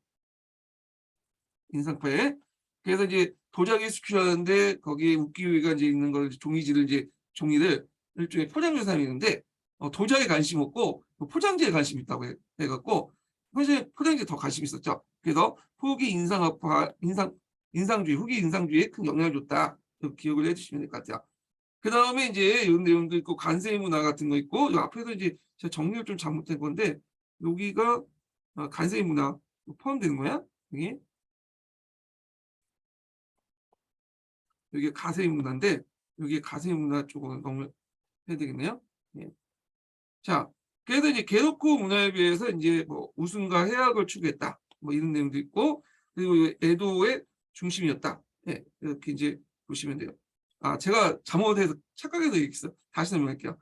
인상파에. 그래서 이제 도자기 수출하는데 거기에 우키요이가 이제 있는 걸 종이를 일종의 포장재 사용했는데 도자기에 관심 없고 포장재에 관심 있다고 해갖고 사실 포장재 더 관심 있었죠. 그래서 후기 인상학파, 인상주의, 후기 인상주의에 큰 영향을 줬다. 기억을 해주시면 될 것 같아요. 그 다음에 이제 이런 내용도 있고, 간세의 문화 같은 거 있고, 이 앞에서 이제 제가 정리를 좀 잘못된 건데, 여기가 간세의 문화 포함되는 거야? 여기 가세의 문화인데, 여기 가세의 문화 쪽으로 넘어야 되겠네요. 예. 자, 그래서 이제 게로크 문화에 비해서 이제 뭐 우승과 해악을 추구했다. 뭐 이런 내용도 있고, 그리고 에도의 중심이었다. 예, 이렇게 이제 보시면 돼요. 아, 제가 잘못해서 착각해서 얘기했어. 다시 설명할게요.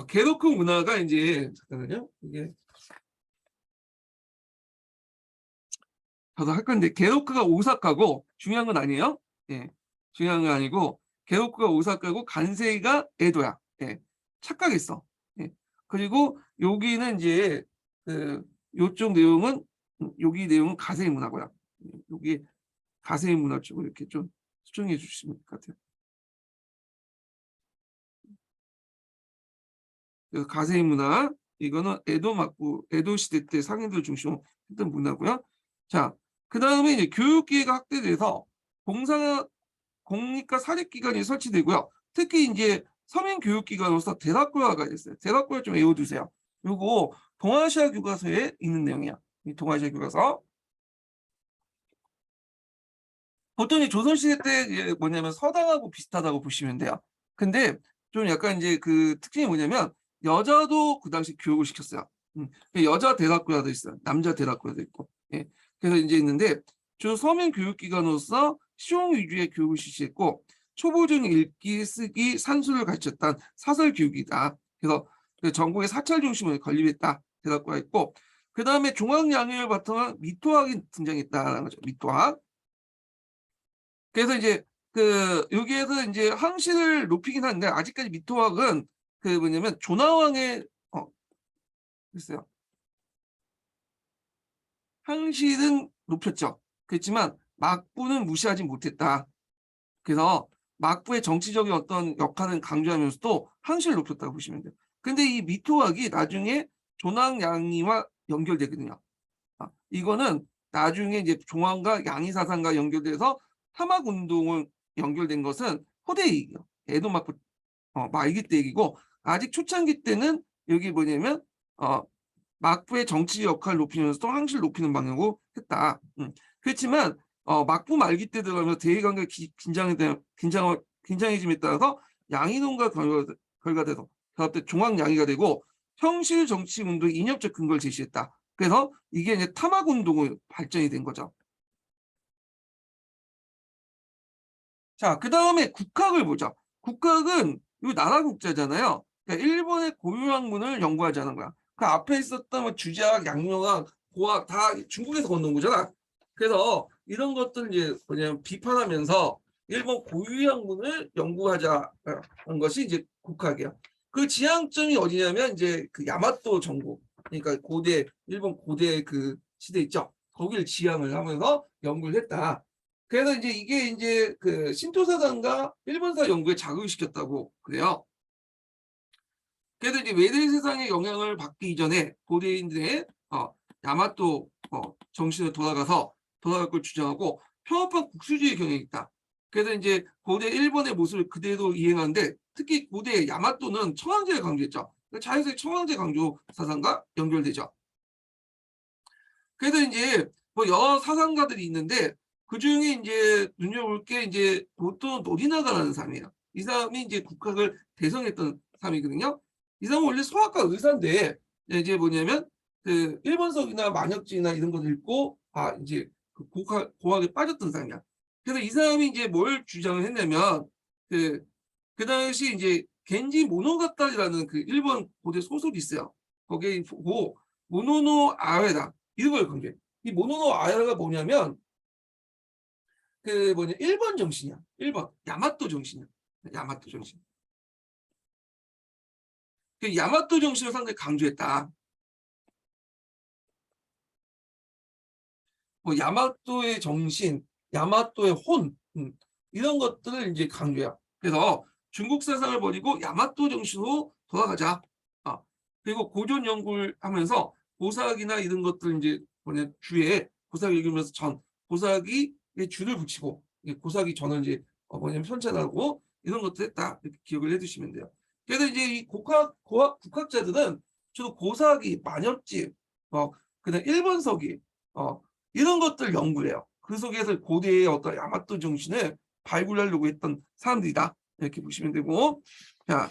게로크 문화가 이제 잠깐만요. 이게 저도 할 건데 게로크가 오사카고 중요한 건 아니에요. 예, 중요한 건 아니고 게로크가 오사카고 간세이가 에도야. 예, 착각했어. 예, 그리고 여기는 이제 그 요쪽 내용은 여기 내용은 가세이 문화고요. 여기 가세이 문화 쪽으로 이렇게 좀 수정해 주시면 될 것 같아요. 그래서 가세이 문화 이거는 에도 막부 에도 시대 때 상인들 중심으로 했던 문화고요. 자, 그 다음에 이제 교육기회가 확대돼서 공립과 사립기관이 설치되고요. 특히 이제 서민교육기관으로서 대학교화가 됐어요. 대학교화 좀 외워두세요. 요거 동아시아 교과서에 있는 내용이야. 이 동아시아 교과서. 보통 이 조선시대 때 뭐냐면 서당하고 비슷하다고 보시면 돼요. 근데 좀 약간 이제 그 특징이 뭐냐면 여자도 그 당시 교육을 시켰어요. 여자 대학교화도 있어요. 남자 대학교화도 있고. 예. 그래서 이제 있는데 주 서민 교육기관으로서 시용 위주의 교육을 실시했고 초보중 읽기, 쓰기, 산수를 가르쳤던 사설 교육이다. 그래서 그 전국의 사찰 중심을 건립했다. 대학교화 있고 그 다음에 종합양육을 바탕한 미토학이 등장했다는 거죠. 미토학. 그래서 이제 그 여기에서 이제 항시를 높이긴 하는데 아직까지 미토학은 그 뭐냐면 조나왕의 글쎄요. 항시는 높였죠. 그렇지만 막부는 무시하지 못했다. 그래서 막부의 정치적인 어떤 역할은 강조하면서도 항시를 높였다고 보시면 돼요. 근데 이 미토학이 나중에 조낭양이와 연결되거든요. 이거는 나중에 이제 종황과 양이 사상과 연결돼서 사막 운동을 연결된 것은 후대 얘기예요. 에도 막부 말기 때 얘기고 아직 초창기 때는 여기 뭐냐면 막부의 정치 역할을 높이면서도 항시를 높이는 방향으로 했다. 그렇지만 막부 말기 때 들어가면서 대외관계 긴장해짐에 따라서 양이론과 결과돼서 그때 종황양이가 되고 형실 정치 운동의 이념적 근거를 제시했다. 그래서 이게 이제 탐학 운동으로 발전이 된 거죠. 자, 그 다음에 국학을 보자. 국학은 이 나라 국자잖아요. 그러니까 일본의 고유학문을 연구하자는 거야. 그 앞에 있었던 뭐 주제학, 양명학, 고학 다 중국에서 건너온 거잖아. 그래서 이런 것들 이제 뭐냐면 비판하면서 일본 고유학문을 연구하자는 것이 이제 국학이야. 그 지향점이 어디냐면 이제 그 야마토 정복, 그러니까 고대 일본 고대 그 시대 있죠. 거기를 지향을 하면서 연구를 했다. 그래서 이제 이게 이제 그 신토사상과 일본사 연구에 자극을 시켰다고 그래요. 그래서 이제 외대 세상의 영향을 받기 이전에 고대인들의 야마토 정신을 돌아갈 걸 주장하고 평화판 국수주의 경향이 있다. 그래서 이제 고대 일본의 모습을 그대로 이행하는데 특히 고대 야마토는 청황제를 강조했죠. 자연스레 청황제 강조 사상과 연결되죠. 그래서 이제 뭐 여러 사상가들이 있는데 그 중에 이제 눈여볼 게 이제 보통 노리나가라는 사람이에요. 이 사람이 이제 국학을 대성했던 사람이거든요. 이 사람은 원래 소아과 의사인데 이제 뭐냐면 그 일본석이나 만역지나 이런 것을 읽고 이제 그 고학에 빠졌던 사람이야. 그래서 이 사람이 이제 뭘 주장을 했냐면 그 당시 이제 겐지 모노가타리라는 그 일본 고대 소설이 있어요. 거기에 보고 모노노 아에다 이런 걸 강조해. 이 모노노 아에다가 뭐냐면 그 뭐냐 일본 정신이야. 일본 야마토 정신이야. 야마토 정신. 그 야마토 정신을 상당히 강조했다. 뭐 야마토의 정신, 야마토의 혼 이런 것들을 이제 강조해요. 그래서 중국 사상을 버리고 야마토 정신으로 돌아가자. 그리고 고전 연구를 하면서 고사학이나 이런 것들 이제 뭐냐 주에 고사기 읽으면서 고사기에 줄을 붙이고 고사기 전을 이제 뭐냐면 편찬하고 이런 것들 딱 이렇게 기억을 해두시면 돼요. 그래서 이제 이 국학자들은 주로 고사기, 만엽집, 그다음 일본서기 이런 것들 연구해요. 그 속에서 고대의 어떤 야마토 정신을 발굴하려고 했던 사람들이다. 이렇게 보시면 되고, 자,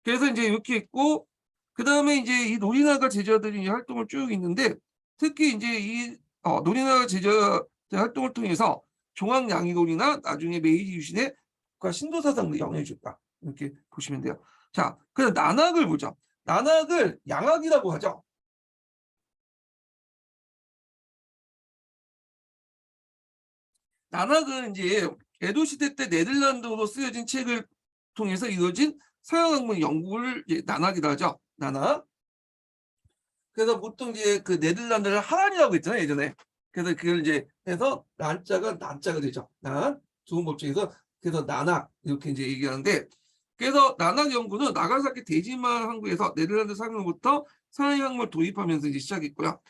그래서 이제 이렇게 있고, 그 다음에 이제 이 노리나가 제자들이 활동을 쭉 있는데, 특히 이제 이 노리나가 제자들 활동을 통해서 종합양이골이나 나중에 메이지 유신의 국가 신도 사상을 영향을 줬다. 이렇게 보시면 돼요. 자, 그럼 난학을 보죠. 난학을 양학이라고 하죠. 난학은 이제 에도 시대 때 네덜란드어로 쓰여진 책을 통해서 이루어진 서양 학문 연구를 이제 난학이라 하죠. 난학. 그래서 보통 이제 그 네덜란드를 하란이라고 했잖아요, 예전에. 그래서 그걸 이제 해서 난자가 되죠. 좋은 법칙에서 그래서 난학 이렇게 이제 얘기하는데, 그래서 난학 연구는 나가사키 대지마 항구에서 네덜란드 상으로부터 서양 학문을 도입하면서 이제 시작했고요.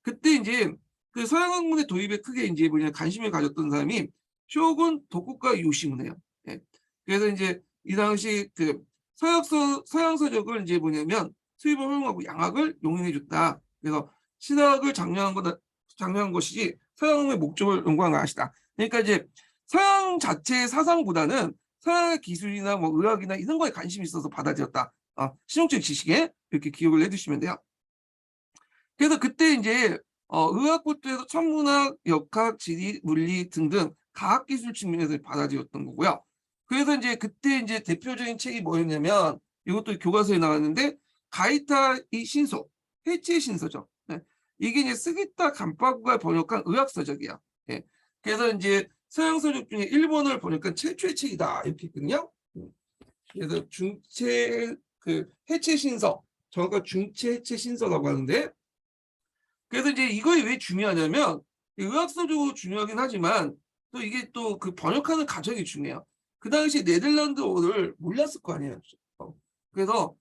그때 이제 그 서양 학문의 도입에 크게 이제 뭐냐 관심을 가졌던 사람이 쇼군 도쿠가 요시무네요. 예. 그래서 이제 이 당시 그 서양 서적을 이제 뭐냐면 수입을 허용하고 양학을 용인해줬다. 그래서 신학을 장려한 것이지 서양의 목적을 연구한 것이다. 그러니까 이제 서양 자체의 사상보다는 서양의 기술이나 뭐 의학이나 이런 거에 관심이 있어서 받아들였다. 실용적 지식에 이렇게 기억을 해두시면 돼요. 그래서 그때 이제 의학부터해서 천문학, 역학, 지리, 물리 등등 과학기술 측면에서 받아들였던 거고요. 그래서 이제 그때 이제 대표적인 책이 뭐였냐면 이것도 교과서에 나왔는데 가이타이 신소, 해치의 신서죠. 네. 이게 이제 스기타 간파구가 번역한 의학서적이야. 네. 그래서 이제 서양 서적 중에 일본어를 번역한 최초의 책이다 이렇게 있거든요. 그래서 중체 그 해체 신서, 정확한 중체 해체 신서라고 하는데 그래서 이제 이거에 왜 중요하냐면 의학서적으로 중요하긴 하지만 또 이게 또 그 번역하는 과정이 중요해요. 그 당시 네덜란드어를 몰랐을 거 아니에요. 그래서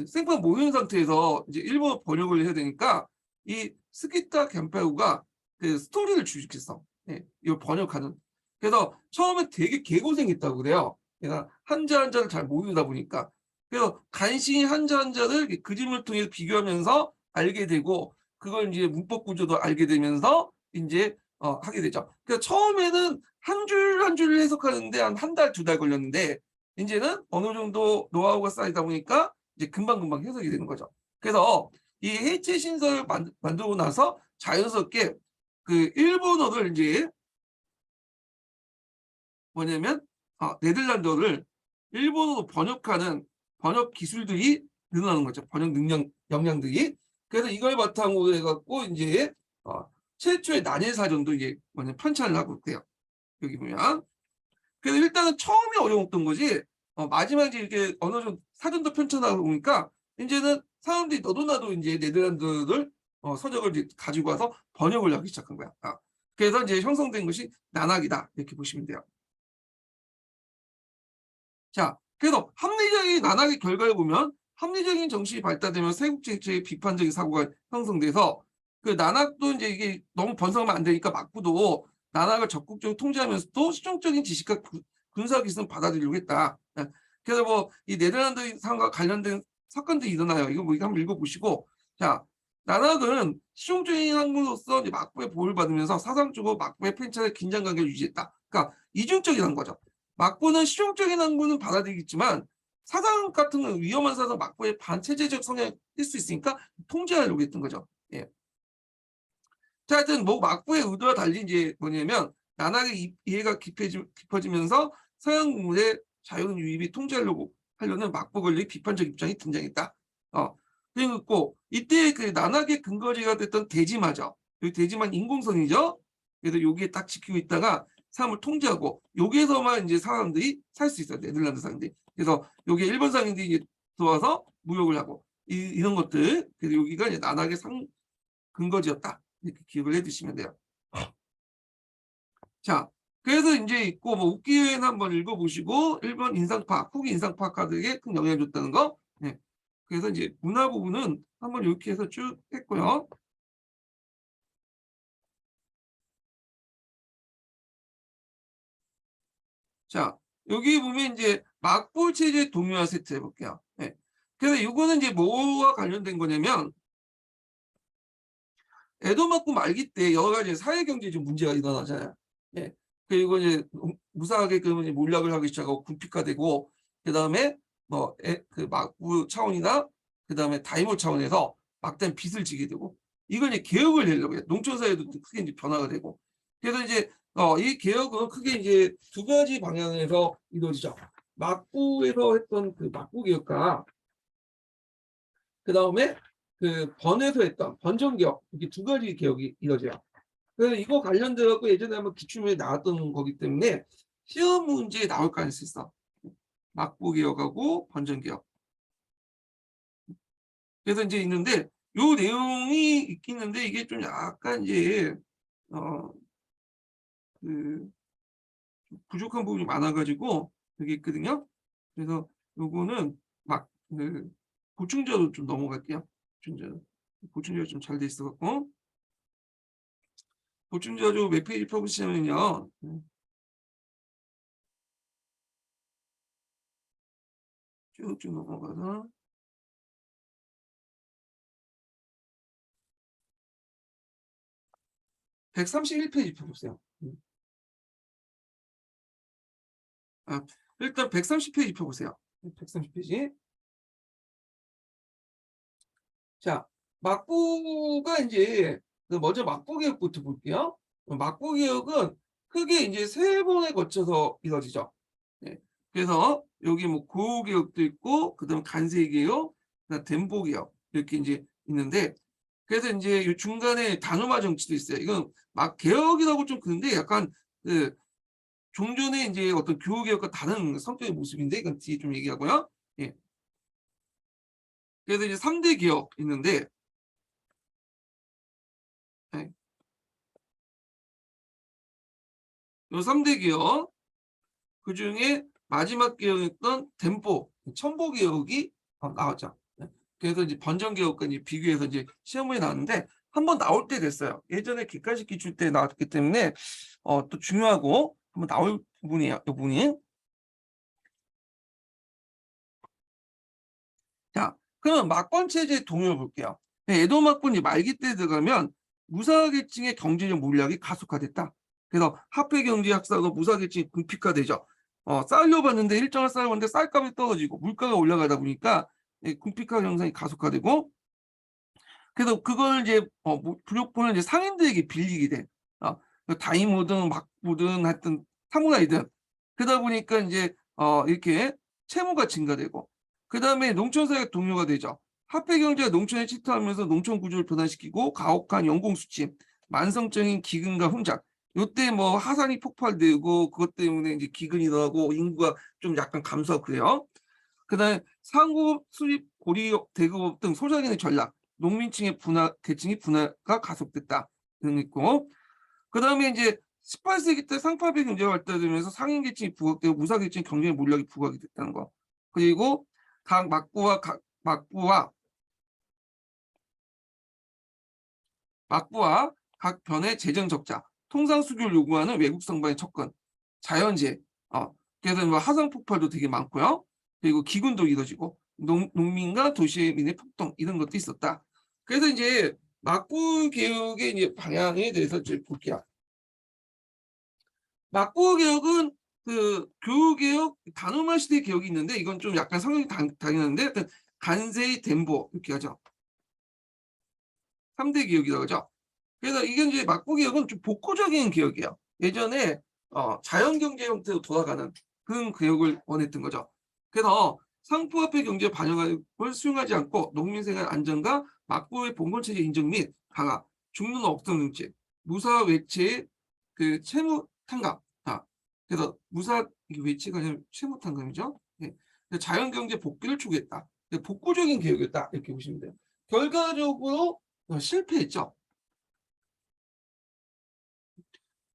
생판 모르는 상태에서 이제 일본어 번역을 해야 되니까 이 스키타 겐페우가 그 스토리를 주식했어. 네, 이걸 번역하는. 그래서 처음에 되게 개고생했다고 그래요. 내가 한자 한자를 잘 모르다 보니까. 그래서 간신히 한자 한자를 그림을 통해 비교하면서 알게 되고 그걸 이제 문법 구조도 알게 되면서 이제 하게 되죠. 그러니까 처음에는 한 줄 한 줄을 해석하는데 한 달, 두 달 걸렸는데 이제는 어느 정도 노하우가 쌓이다 보니까 이제 금방금방 해석이 되는 거죠. 그래서 이 해체 신설을 만들고 나서 자연스럽게 그 일본어를 이제 뭐냐면 네덜란드어를 일본어로 번역하는 번역 기술들이 늘어나는 거죠. 번역 능력 역량들이. 그래서 이걸 바탕으로 해갖고 이제 최초의 난일 사전도 이제 뭐냐 편찬을 하고 있대요. 여기 보면. 그래서 일단은 처음이 어려웠던 거지. 마지막에 이렇게 어느 정도 사전도 편찬하다 보니까 이제는 사람들이 너도 나도 이제 네덜란드를 서적을 이제 가지고 와서 번역을 하기 시작한 거야. 그래서 이제 형성된 것이 난학이다 이렇게 보시면 돼요. 자, 그래서 합리적인 난학의 결과를 보면 합리적인 정신이 발달되면 세국정치의 비판적인 사고가 형성돼서 그 난학도 이제 이게 너무 번성하면 안 되니까 막부도 난학을 적극적으로 통제하면서도 실용적인 지식과 군사 기술을 받아들이려고 했다. 그래서 뭐 이 네덜란드 상과 관련된 사건들이 일어나요. 이거 뭐 이거 한번 읽어보시고 자 난학은 실용적인 학문으로서 이제 막부의 보호를 받으면서 사상적으로 막부의 편찬의 긴장관계를 유지했다. 그러니까 이중적인 한 거죠. 막부는 실용적인 학문은 받아들이겠지만 사상 같은 건 위험한 사상 막부의 반체제적 성향일 수 있으니까 통제하려고 했던 거죠. 예. 자, 하여튼 뭐 막부의 의도와 달리 이제 뭐냐면 난학의 이해가 깊어지면서 서양 문물의 자유로운 유입이 통제하려고 하려는 막부 권리의 비판적 입장이 등장했다. 그리고 이때 그 난학의 근거지가 됐던 대지마죠. 여기 대지만 인공선이죠. 그래서 여기에 딱 지키고 있다가 사람을 통제하고 여기에서만 이제 사람들이 살 수 있어요. 네덜란드 사람들이. 그래서 여기에 일본 상인들이 이제 들어와서 무역을 하고 이런 것들. 그래서 여기가 이제 난학의 근거지였다. 이렇게 기억을 해두시면 돼요. 자, 그래서 이제 있고 뭐 웃기는 한번 읽어보시고 일본 인상파, 후기 인상파 카드에 큰 영향을 줬다는 거. 네. 그래서 이제 문화 부분은 한번 이렇게 해서 쭉 했고요. 자, 여기 보면 이제 막부 체제 동요화 세트 해볼게요. 예. 그래서 이거는 이제 뭐와 관련된 거냐면 에도 막부 말기 때 여러 가지 사회 경제적 문제가 일어나잖아요. 예. 그리고 이제 무사하게끔 이제 몰락을 하기 시작하고 군피화되고 그다음에 그 막부 차원이나 그다음에 다이모 차원에서 막대한 빚을 지게 되고 이걸 이제 개혁을 하려고 해요. 농촌 사회도 크게 이제 변화가 되고 그래서 이제 이 개혁은 크게 이제 두 가지 방향에서 이루어지죠. 막부에서 했던 그 막부 개혁과 그다음에 그 번에서 했던 번정 개혁 이렇게 두 가지 개혁이 이루어져요. 그래서 이거 관련돼 갖고 예전에 한번 기출문제 나왔던 거기 때문에 시험 문제에 나올 가능성이 있어. 막부 개혁하고 번정 개혁. 그래서 이제 있는데 요 내용이 있긴 한데 이게 좀 약간 이제 어 그 부족한 부분이 많아 가지고 여기 있거든요. 그래서 요거는 막 그 보충자로 좀 넘어갈게요. 보충자로 좀 잘 돼 있어 갖고 보충자료 몇 페이지 펴보시면요. 쭉쭉 넘어가서 131페이지 펴보세요. 아, 일단 130페이지 펴보세요. 130페이지. 자, 막부가 이제 먼저 막부 개혁부터 볼게요. 막부 개혁은 크게 이제 세 번에 거쳐서 이루어지죠. 네. 그래서 여기 뭐 고우 개혁도 있고 그다음 간세 개혁, 그다음 덴보 개혁 이렇게 이제 있는데 그래서 이제 이 중간에 단음화 정치도 있어요. 이건 막 개혁이라고 좀 그런데 약간 그 종전의 이제 어떤 교우 개혁과 다른 성격의 모습인데 이건 뒤에 좀 얘기하고요. 예. 그래서 이제 3대 개혁 있는데 예. 요 3대 개혁 그중에 마지막 개혁이었던 덴포 첨보 개혁이 나왔죠. 네. 그래서 이제 번정 개혁과 이제 비교해서 이제 시험에 나왔는데 한번 나올 때 됐어요. 예전에 객관식 기출 때 나왔기 때문에 또 중요하고 한번 나올 부분이에요. 이 부분이. 자, 그럼 막번 체제 동요를 볼게요. 에도 막번이 말기 때 들어가면 무사계층의 경제적 몰락이 가속화됐다. 그래서 화폐 경제 학사가 무사계층이 궁핍화되죠. 쌀려 봤는데 일정을 쌓아봤는데 쌀값이 떨어지고 물가가 올라가다 보니까 궁핍화 현상이 가속화되고 그래서 그걸 이제 부족분을 이제 상인들에게 빌리게 돼. 다이모든 막부든 하여튼 사무라이든 그러다 보니까 이제 이렇게 채무가 증가되고 그다음에 농촌사회가 동요가 되죠. 화폐 경제가 농촌에 침투하면서 농촌 구조를 변화시키고 가혹한 연공 수침, 만성적인 기근과 혼잡. 요때 뭐 하산이 폭발되고 그것 때문에 이제 기근이 일어나고 인구가 좀 약간 감소하고 그래요. 그다음에 상급 수입 고리 대급 등 소작인의 전락, 농민층의 분화 계층이 분화가 가속됐다 등 있고 그다음에 이제 18세기 때 상파비 경제가 발달되면서 상인 계층이 부각되고 무사 계층 경쟁 몰락이 부각이 됐다는 거. 그리고 각 막부와 각 변의 재정 적자, 통상 수교를 요구하는 외국 성반의 접근, 자연재해, 그래서 뭐 화산 폭발도 되게 많고요. 그리고 기근도 이뤄지고 농민과 도시민의 폭동 이런 것도 있었다. 그래서 이제 막부 개혁의 이제 방향에 대해서 좀 볼게요. 막부 개혁은 그 교육 개혁, 단오마 시대 개혁이 있는데 이건 좀 약간 성향이 당연한데 간세이 덴보 이렇게 하죠. 3대 개혁이라고 하죠. 그래서 이게 이제 막부 개혁은 좀 복고적인 개혁이에요. 예전에 자연 경제 형태로 돌아가는 그런 개혁을 원했던 거죠. 그래서 상부화폐 경제 반영을 수용하지 않고 농민 생활 안정과 막부의 봉건 체제 인정 및 강화, 중농 억성 정책, 무사 외채 그 채무 탕감. 그래서 무사 이게 외채가 아니라 채무 탕감이죠. 네. 자연 경제 복귀를 추구했다. 복고적인 개혁이었다 이렇게 보시면 돼요. 결과적으로 실패했죠.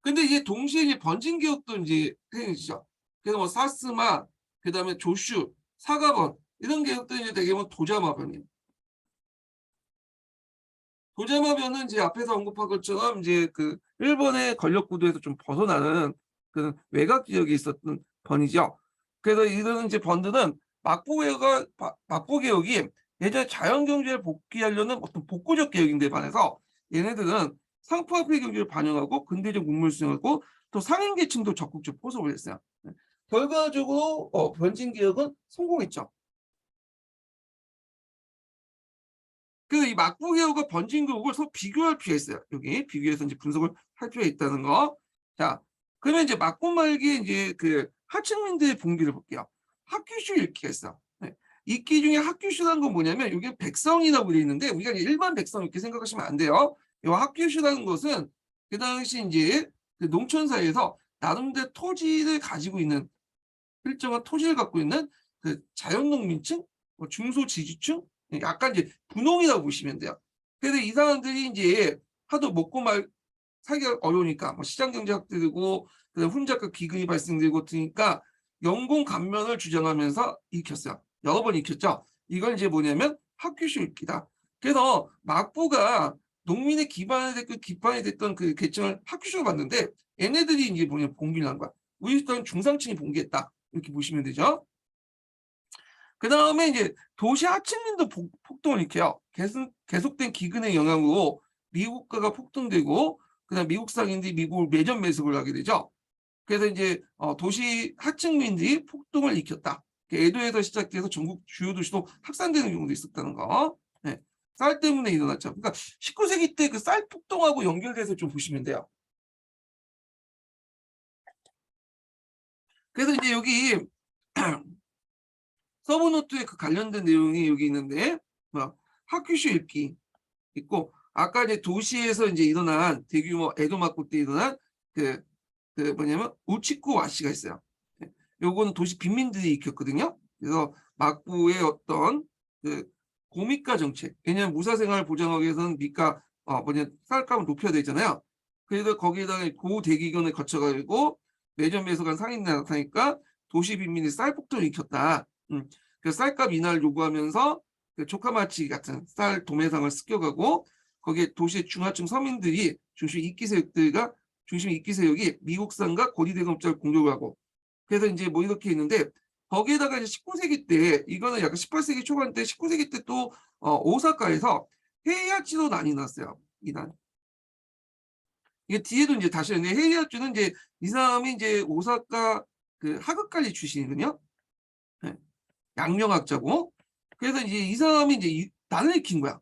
근데 이게 동시에 이제 번진 기업도 이제 행해지죠. 그래서 뭐 사스마, 그다음에 조슈, 사가번 이런 기업도 이제 대개는 도자마변이에요. 도자마변은 이제 앞에서 언급한 것처럼 이제 그 일본의 권력 구도에서 좀 벗어나는 그 외곽 지역에 있었던 번이죠. 그래서 이런 이제 번들은 막부 개혁이 예전에 자연경제를 복귀하려는 어떤 복구적 개혁인데 반해서 얘네들은 상품화폐 경제를 반영하고 근대적 문물 수용하고 또 상인 계층도 적극적 포섭을 했어요. 네. 결과적으로 변진 개혁은 성공했죠. 그래서 이 막부 개혁과 번진 개혁을 서로 비교할 필요가 있어요. 여기 비교해서 이제 분석을 할 필요가 있다는 거. 자, 그러면 이제 막부 말기에 이제 그 하층민들의 봉기를 볼게요. 학규슈 읽기가 있어. 네. 읽기 중에 학규슈라는 건 뭐냐면 이게 백성이라고 되어 있는데 우리가 일반 백성 이렇게 생각하시면 안 돼요. 이 학규슈라는 것은 그 당시 이제 그 농촌 사회에서 나름대로 토지를 가지고 있는 일정한 토지를 갖고 있는 그 자연농민층, 중소지주층, 약간 이제 분홍이라고 보시면 돼요. 그래서 이 사람들이 이제 하도 먹고 말 살기가 어려우니까 뭐 시장 경제 확대되고 그다음 혼잡과 기근이 발생되고 그러니까 연공 감면을 주장하면서 익혔어요. 여러 번 익혔죠. 이건 이제 뭐냐면 학교식 읽기다. 그래서 막부가 농민의 기반이 됐던 그 계층을 학교식으로 봤는데 얘네들이 이제 뭐냐면 봉기를 한 거야. 우리 또한 중상층이 봉기했다. 이렇게 보시면 되죠. 그 다음에 이제 도시 하층민도 폭동을 일으켜요. 계속된 기근의 영향으로 미국가가 폭등되고 그다음 미국 상인들이 미국을 매점 매수를 하게 되죠. 그래서 이제 도시 하층민들이 폭동을 일으켰다. 에도에서 시작해서 전국 주요 도시도 확산되는 경우도 있었다는 거. 네. 쌀 때문에 일어났죠. 그러니까 19세기 때 그 쌀 폭동하고 연결돼서 좀 보시면 돼요. 그래서 이제 여기 서브노트에 그 관련된 내용이 여기 있는데 뭐 학교쇼 읽기 있고 아까 이제 도시에서 이제 일어난 대규모 에도막고 때 일어난 그 뭐냐면 우치쿠 와시가 있어요. 요거는 도시 빈민들이 일으켰거든요. 그래서 막부의 어떤 그 고미가 정책. 왜냐하면 무사생활을 보장하기 위해서는 미가 쌀값을 높여야 되잖아요. 그래서 거기에다가 고대기근을 거쳐가지고 매점 매수간 상인이 나타나니까 도시 빈민이 쌀폭동을 일으켰다. 그 쌀값 인하를 요구하면서 그 조카마치 같은 쌀 도매상을 습격하고 거기에 도시의 중하층 서민들이 중심 이끼 세력이 미국산과 고리대금자를 공격을 하고 그래서 이제 뭐 이렇게 있는데 거기에다가 이제 19세기 때 이거는 약간 18세기 초반 때 19세기 때 또 오사카에서 헤이아츠도 난이 났어요. 이난 이게 뒤에도 이제 다시 했는데 헤이아츠는 이제 이 사람이 이제 오사카 그 하극관리 출신이거든요. 네. 양명학자고 그래서 이제 이 사람이 이제 난을 일으킨 거야.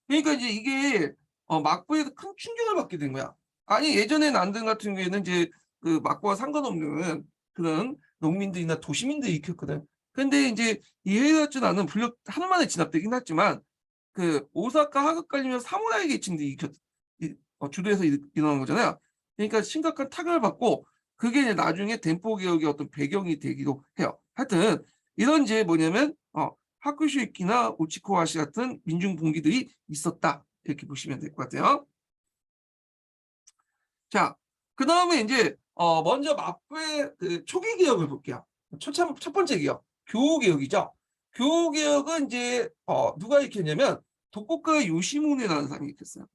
그러니까 이제 이게 막부에서 큰 충격을 받게 된 거야. 아니 예전에 난등 같은 경우에는 이제 그 막부와 상관없는 그런 농민들이나 도시민들이 일으켰거든. 근데 이제 이 헤이아츠 난은 불력 하루 만에 진압되긴 했지만 그 오사카 하극관리면 사무라이 계층들이 주도해서 일어난 거잖아요. 그러니까 심각한 타격을 받고 그게 이제 나중에 덴포 개혁의 어떤 배경이 되기도 해요. 하여튼 이런 이제 뭐냐면 하쿠슈이키나 우치코와시 같은 민중 봉기들이 있었다. 이렇게 보시면 될 것 같아요. 자, 그 다음에 이제 먼저 막부의 그 초기 개혁을 볼게요. 첫 번째 개혁, 교우 개혁이죠. 교우 개혁은 이제 누가 일으켰냐면 도코카 요시무네라는 사람이 일으켰어요.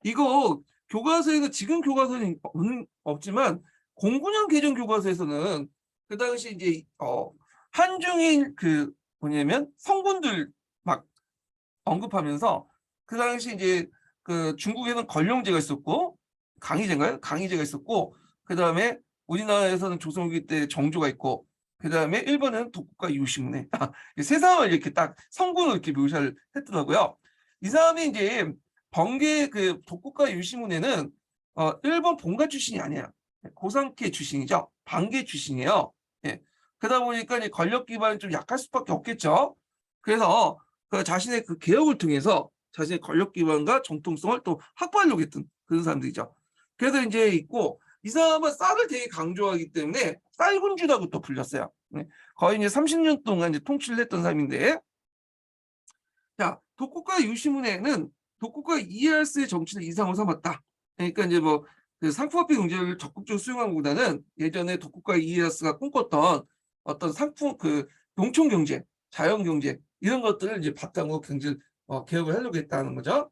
이거 교과서에서 지금 교과서는 없지만 09년 개정 교과서에서는 그 당시 이제 한중일 그 뭐냐면 성군들 막 언급하면서 그 당시 이제 그 중국에는 권룡제가 있었고 강희제인가요? 강희제가 있었고 그 다음에 우리나라에서는 조선후기 때 정조가 있고 그 다음에 일본은 도쿠가 요시무네 세 사람을 이렇게 딱 성군을 이렇게 묘사를 했더라고요. 이 사람이 이제 번개 그 도쿠가 요시무네는 일본 본가 출신이 아니에요. 고상계 출신이죠. 반계 출신이에요. 예. 그러다 보니까 이제 권력 기반이 좀 약할 수밖에 없겠죠. 그래서 그 자신의 그 개혁을 통해서 자신의 권력 기반과 정통성을 또 확보하려고 했던 그런 사람들이죠. 그래서 이제 있고 이 사람은 쌀을 되게 강조하기 때문에 쌀군주라고 또 불렸어요. 네. 거의 이제 30년 동안 이제 통치를 했던 사람인데 자 도쿠가 요시무네는 도쿠가 이에야스의 정치를 이상으로 삼았다. 그러니까 이제 뭐 그 상품화폐 경제를 적극적으로 수용한 것보다는 예전에 도쿠가 이에야스가 꿈꿨던 어떤 상품 그 농촌 경제, 자연 경제 이런 것들을 이제 바탕으로 경제 개혁을 하려고 했다는 거죠.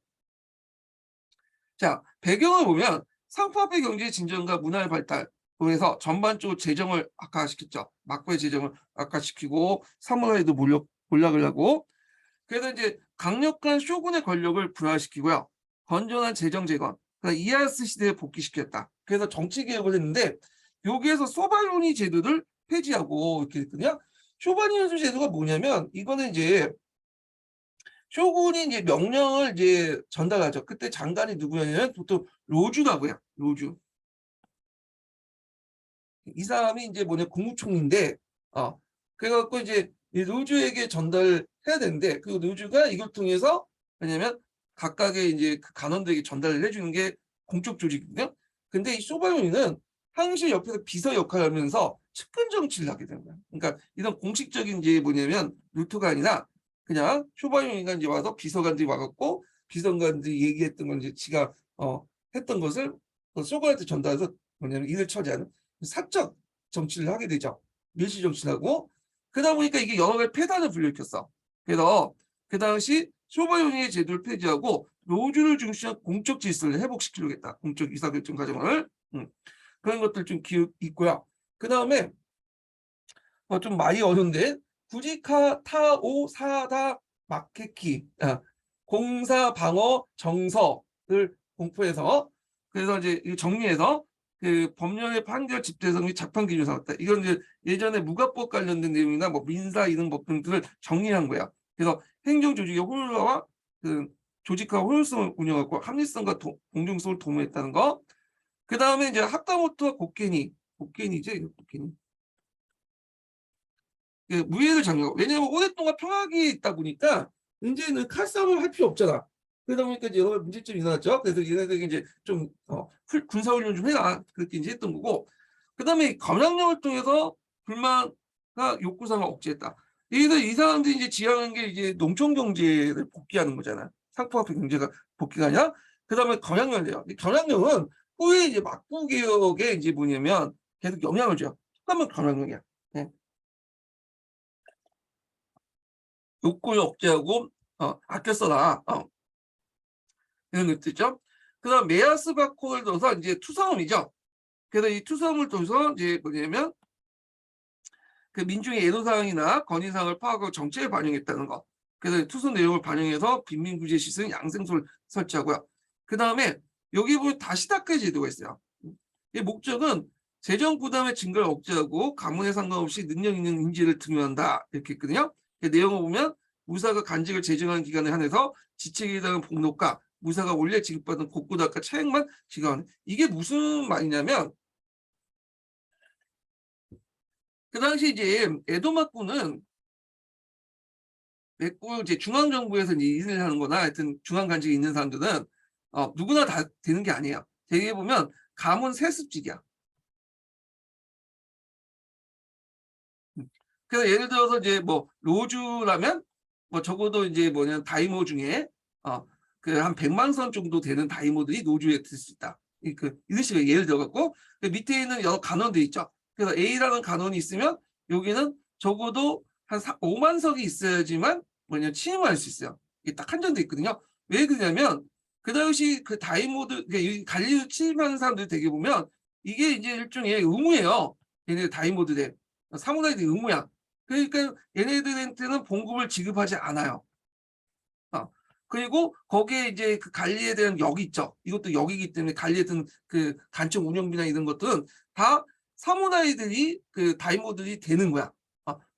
자 배경을 보면 상품화폐 경제의 진전과 문화의 발달 통해서 전반적으로 재정을 악화시켰죠. 막부의 재정을 악화시키고 사무라이도 몰락을 하고, 그래서 이제 강력한 쇼군의 권력을 불화시키고요. 건전한 재정 재건, 그러니까 이에야스 시대에 복귀시켰다. 그래서 정치 개혁을 했는데 여기에서 소바요니 제도를 폐지하고 이렇게 됐거든요. 쇼바요니 제도가 뭐냐면 이거는 이제 쇼군이 이제 명령을 이제 전달하죠. 그때 장관이 누구냐면 보통 로주라고요. 로주. 이 사람이 이제 뭐냐 국무총리인데 그래갖고 이제 이 루즈에게 전달해야 되는데 그 루즈가 이걸 통해서 왜냐면 각각의 이제 그 간원들에게 전달을 해주는 게 공적 조직이거든요. 근데 이 소바요니는 항시 옆에서 비서 역할을 하면서 측근 정치를 하게 되는 거예요. 그러니까 이런 공식적인 이제 뭐냐면 루트가 아니라 그냥 쇼바요니가 이제 와서 비서관들이 와갖고 비서관들이 얘기했던 건 이제 지가 했던 것을 소관한테 전달해서 뭐냐면 일을 처리하는 사적 정치를 하게 되죠. 밀실 정치를 하고 그러다 보니까 이게 여러 가지 폐단을 불러일으켰어. 그래서 그 당시 소바요니의 제도를 폐지하고 로주를 중시한 공적 질서를 회복시키려겠다. 공적 의사결정 과정을 그런 것들 좀 기억 있고요. 그 다음에 좀 많이 어려운데 구지카 타오 사다 마케키 공사 방어 정서를 공포해서 그래서 이제 정리해서 그 법령의 판결 집대성 및 재판 기준 삼았다. 이건 이제 예전에 무가법 관련된 내용이나 뭐 민사 이런 법 등들을 정리한 거야. 그래서 행정 조직의 효율화와 그 조직화 효율성을 운영하고 합리성과 공정성을 도모했다는 거. 그 다음에 이제 하타모토와 곡괭이죠, 곡괭이. 그 무예를 장려. 왜냐하면 오랫동안 평화기에 있다 보니까 이제는 칼싸움을 할 필요 없잖아. 그러다 보니까 이제 여러 가지 문제점이 일어났죠. 그래서 얘네들이 이제 좀 군사훈련 좀 해라 그렇게 이제 했던 거고. 그다음에 감량령을 통해서 불만과 욕구상을 억제했다. 여기서 이 사람들이 이제 지향한 게 이제 농촌 경제를 복귀하는 거잖아. 상품화폐 경제가 복귀가 아니라. 그다음에 감량령을 내요. 감량령은 후에 이제 막부 개혁에 이제 뭐냐면 계속 영향을 줘요. 그러면 감량령이야. 네. 욕구를 억제하고 아껴 써라. 이런 뜻이죠. 그다음 메아스 바코를 넣어서 이제 투성음이죠. 그래서 이 투성음을 통해서 이제 뭐냐면 그 민중의 애로사항이나 건의사항을 파악하고 정책에 반영했다는 거. 그래서 투서 내용을 반영해서 빈민구제 시설 양생소를 설치하고요. 그 다음에 여기 보면 다시다케 제도가 있어요. 이 목적은 재정 부담의 증가를 억제하고 가문에 상관없이 능력 있는 인재를 등용한다 이렇게 했거든요. 그 내용을 보면 무사가 간직을 재정하는 기간에 한해서 지책에 대한 복록과 무사가 원래 지급받은 곡구닥과 차액만 지급하는 이게 무슨 말이냐면 그 당시 이제 에도마쿠는 맥구 이제 중앙정부에서 이제 일을 하는 거나 하여튼 중앙간직이 있는 사람들은 누구나 다 되는 게 아니에요. 대개 보면 가문 세습직이야. 그래서 예를 들어서 이제 뭐 로주라면 뭐 적어도 이제 뭐냐 다이모 중에 그 한 100만 선 정도 되는 다이모들이 노주에 들 수 있다. 이런 식으로 예를 들어갖고 그 밑에 있는 여러 간원들이 있죠. 그래서 A라는 간원이 있으면 여기는 적어도 한 5만 석이 있어야지만 뭐냐 취임할 수 있어요. 이게 딱 한정돼 있거든요. 왜 그러냐면 그 당시 그 다이모들 그러니까 관리를 취임하는 사람들 되게 보면 이게 이제 일종의 의무예요. 얘네 다이모들의 사무라이들 의무야. 그러니까 얘네들한테는 봉급을 지급하지 않아요. 그리고 거기에 이제 그 관리에 대한 역이 있죠. 이것도 역이기 때문에 관리에 든 그 단청 운영비나 이런 것들은 다 사무라이들이 그 다이모들이 되는 거야.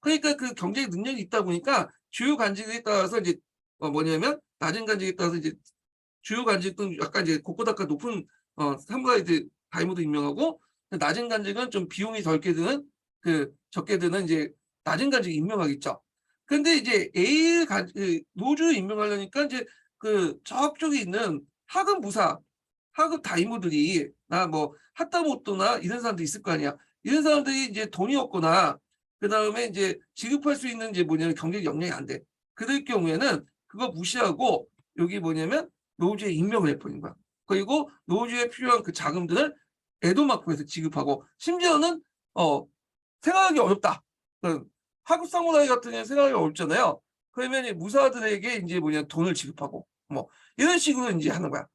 그러니까 그 경제적 능력이 있다 보니까 주요 간직에 따라서 이제 뭐냐면 낮은 간직에 따라서 이제 주요 간직은 약간 이제 고코다가 높은 사무라이들 다이모도 임명하고 낮은 간직은 좀 비용이 덜게 드는 그 적게 드는 이제 낮은 간직 임명하겠죠. 근데 이제 노조 임명하려니까 이제 그 저쪽에 있는 하급 무사, 하급 다이모들이 나 뭐 하다못도나 이런 사람도 있을 거 아니야. 이런 사람들이 이제 돈이 없거나 그 다음에 이제 지급할 수 있는 이제 뭐냐면 경제적 역량이 안 돼. 그럴 경우에는 그거 무시하고 여기 뭐냐면 노조에 임명을 해버린 거야. 그리고 노조에 필요한 그 자금들을 에도마코에서 지급하고 심지어는 생각하기 어렵다. 하급 사무라이 같은 경우는 생각하기 어렵잖아요. 그러면 무사들에게 이제 뭐냐 돈을 지급하고 뭐 이런 식으로 이제 하는 거야.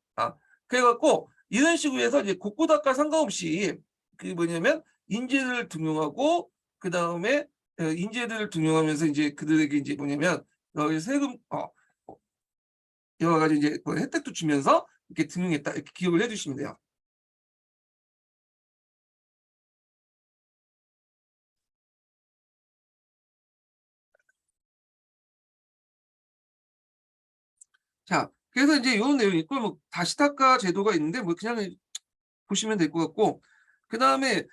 그래갖고 이런 식으로 해서 이제 곡고닥과 상관없이 그 뭐냐면 인재들을 등용하고 그다음에 인재들을 등용하면서 이제 그들에게 이제 뭐냐면 세금 여러 가지 이제 뭐 혜택도 주면서 이렇게 등용했다 이렇게 기억을 해주시면 돼요. 자, 그래서 이제 이런 내용이 있고 뭐 다시타카 제도가 있는데 뭐 그냥 보시면 될 것 같고 그 다음에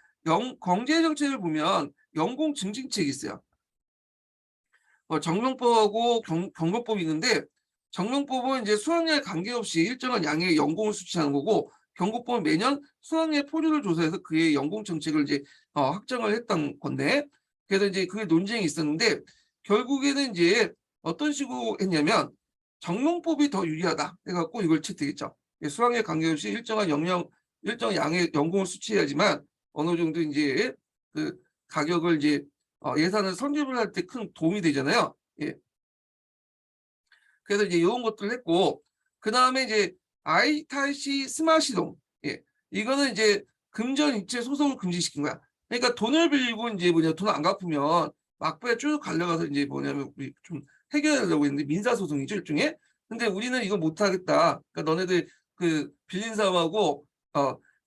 경제 정책을 보면 연공 증진책이 있어요. 정명법하고 경건법이 있는데 정명법은 이제 수학여에 관계없이 일정한 양의 연공을 수취하는 거고 경고법은 매년 수학여의 포류를 조사해서 그의 연공 정책을 이제 확정을 했던 건데 그래서 이제 그게 논쟁이 있었는데 결국에는 이제 어떤 식으로 했냐면 정명법이 더 유리하다 해갖고 이걸 채택했죠. 수학여에 관계없이 일정 양의 연공을 수취해야지만 어느 정도 이제 그 가격을 이제 예산을 선집을 할 때 큰 도움이 되잖아요. 예. 그래서 이제 이런 것들을 했고 그 다음에 이제 아이타시 스마시동 예. 이거는 이제 금전 이체 소송을 금지시킨 거야. 그러니까 돈을 빌리고 이제 뭐냐 돈 안 갚으면 막부에 쭉 갈려가서 이제 뭐냐면 우리 좀 해결하려고 했는데 민사소송이죠 일종의. 근데 우리는 이거 못하겠다. 그러니까 너네들 그 빌린 사람하고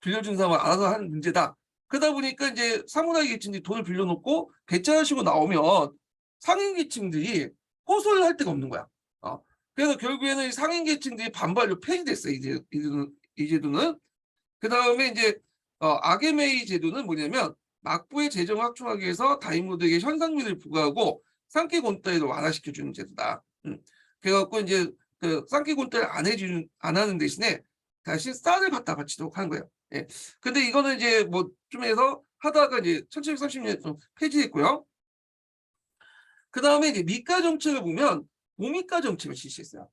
빌려준 사람하고 알아서 하는 문제다. 그러다 보니까 이제 사무라이 계층들이 돈을 빌려놓고 배차하시고 나오면 상인 계층들이 호소를 할 데가 없는 거야. 그래서 결국에는 상인 계층들이 반발로 폐지됐어요. 이 제도는. 그 다음에 이제 아게메이 제도는 뭐냐면 막부의 재정을 확충하기 위해서 다임노드에게 현상비를 부과하고 상기곤따위를 완화시켜주는 제도다. 그래갖고 이제 그 상기곤따위를 안 하는 대신에 다시 쌀을 갖다 바치도록 하는 거예요. 예. 근데 이거는 이제 뭐 좀 해서 하다가 이제 1730년에 좀 폐지했고요. 그 다음에 이제 미가 정책을 보면 도미가 정책을 실시했어요.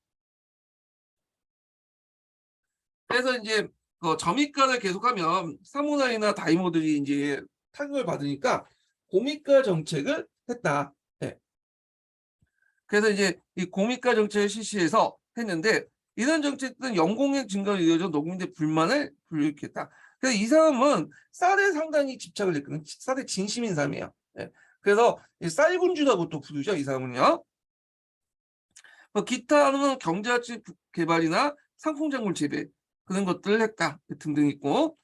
그래서 이제 저미가를 계속하면 사무라이나 다이모들이 이제 타격을 받으니까 고미가 정책을 했다. 네. 그래서 이제 이 고미가 정책을 실시해서 했는데 이런 정책들은 연공액 증가로 이어져 농민들 불만을 불러일으켰다. 그래서 이 사람은 쌀에 상당히 집착을 했거든요. 쌀에 진심인 사람이에요. 네. 그래서 쌀군주라고 또 부르죠. 이 사람은요. 기타는 경제가치 개발이나 상품작물 재배 그런 것들을 했다 등등 있고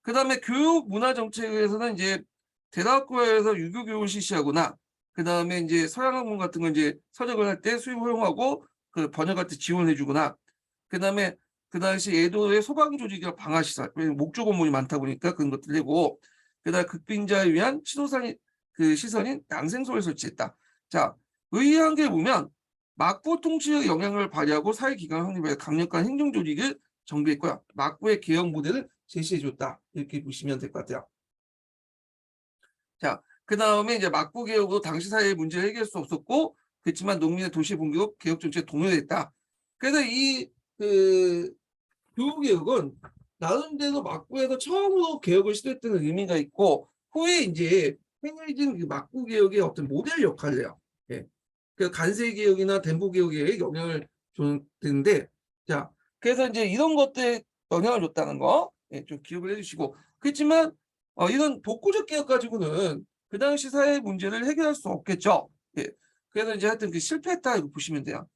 그 다음에 교육 문화 정책에서는 이제 대학교에서 유교 교육을 실시하거나 그 다음에 이제 서양 학문 같은 거 이제 서적을 할 때 수입 허용하고 그 번역할 때 지원해주거나 그 다음에 그 당시 에도의 소방 조직이나 방화 시설 목조 건물이 많다 보니까 그런 것들 내고 그다음 극빈자에 위한 시도산 그 시설인 양생소를 설치했다. 자 의의한 게 보면 막부 통치의 영향을 발휘하고 사회기관 확립에 강력한 행정조직을 정비했고요. 막부의 개혁 모델을 제시해줬다. 이렇게 보시면 될 것 같아요. 자, 그 다음에 이제 막부 개혁으로 당시 사회의 문제를 해결할 수 없었고, 그렇지만 농민의 도시 봉급 개혁 정책에 동요했다. 그래서 그 교육 개혁은 나름대로 막부에서 처음으로 개혁을 시도했다는 의미가 있고, 후에 이제 행해진 그 막부 개혁의 어떤 모델 역할을 해요. 예. 그 간세 개혁이나 덴보 개혁에 영향을 줬는데, 자, 그래서 이제 이런 것들에 영향을 줬다는 거, 예, 좀 기억을 해주시고, 그렇지만 이런 복구적 개혁 가지고는 그 당시 사회 문제를 해결할 수 없겠죠. 예. 그래서 이제 하여튼 그 실패했다 이거 보시면 돼요.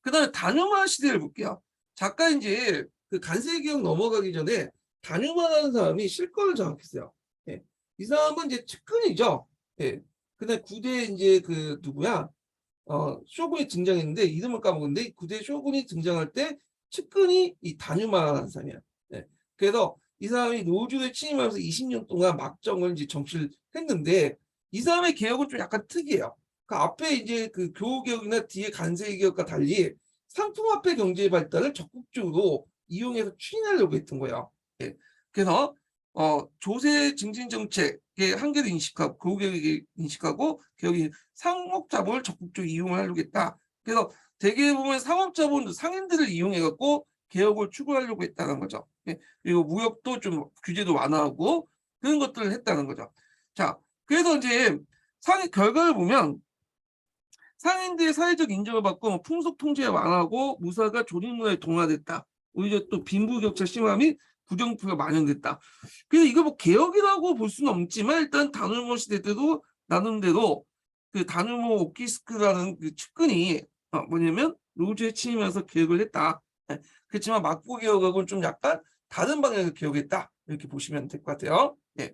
그다음에 다뉴마 시대를 볼게요. 작가 이제 그 간세 개혁 넘어가기 전에 다뉴마라는 사람이 실권을 장악했어요. 예. 이 사람은 이제 측근이죠. 예. 그다음 구대 이제 그 누구야? 쇼군이 등장했는데 이름을 까먹었는데 구대 쇼군이 등장할 때 측근이 이 다뉴마라는 사람이야. 네. 그래서 이 사람이 노주에 취임하면서 20년 동안 막정을 이제 정치를 했는데 이 사람의 개혁은 좀 약간 특이해요. 그 앞에 이제 그 교육개혁이나 뒤에 간세개혁과 달리 상품화폐 경제의 발달을 적극적으로 이용해서 추진하려고 했던 거예요. 네. 그래서 조세 증진 정책의 한계를 인식하고 교육개혁을 인식하고 개혁이 상업자본을 적극적으로 이용을 하려고 했다. 그래서 대개 보면 상업자본 상인들을 이용해 갖고 개혁을 추구하려고 했다는 거죠. 그리고 무역도 좀 규제도 완화하고 그런 것들을 했다는 거죠. 자, 그래서 이제 결과를 보면 상인들의 사회적 인정을 받고 풍속 통제 완화하고 무사가 조직 문화에 동화됐다. 오히려 또 빈부격차 심화 및 부정부가 만연됐다. 그래서 이거 뭐 개혁이라고 볼 수는 없지만 일단 다누모 시대 때도 나름대로 그 다누모 오키스크라는 그 측근이 뭐냐면 로즈에 침입해서 개혁을 했다. 네. 그렇지만 막부 개혁하고는 좀 약간 다른 방향에서 개혁했다. 이렇게 보시면 될 것 같아요. 네.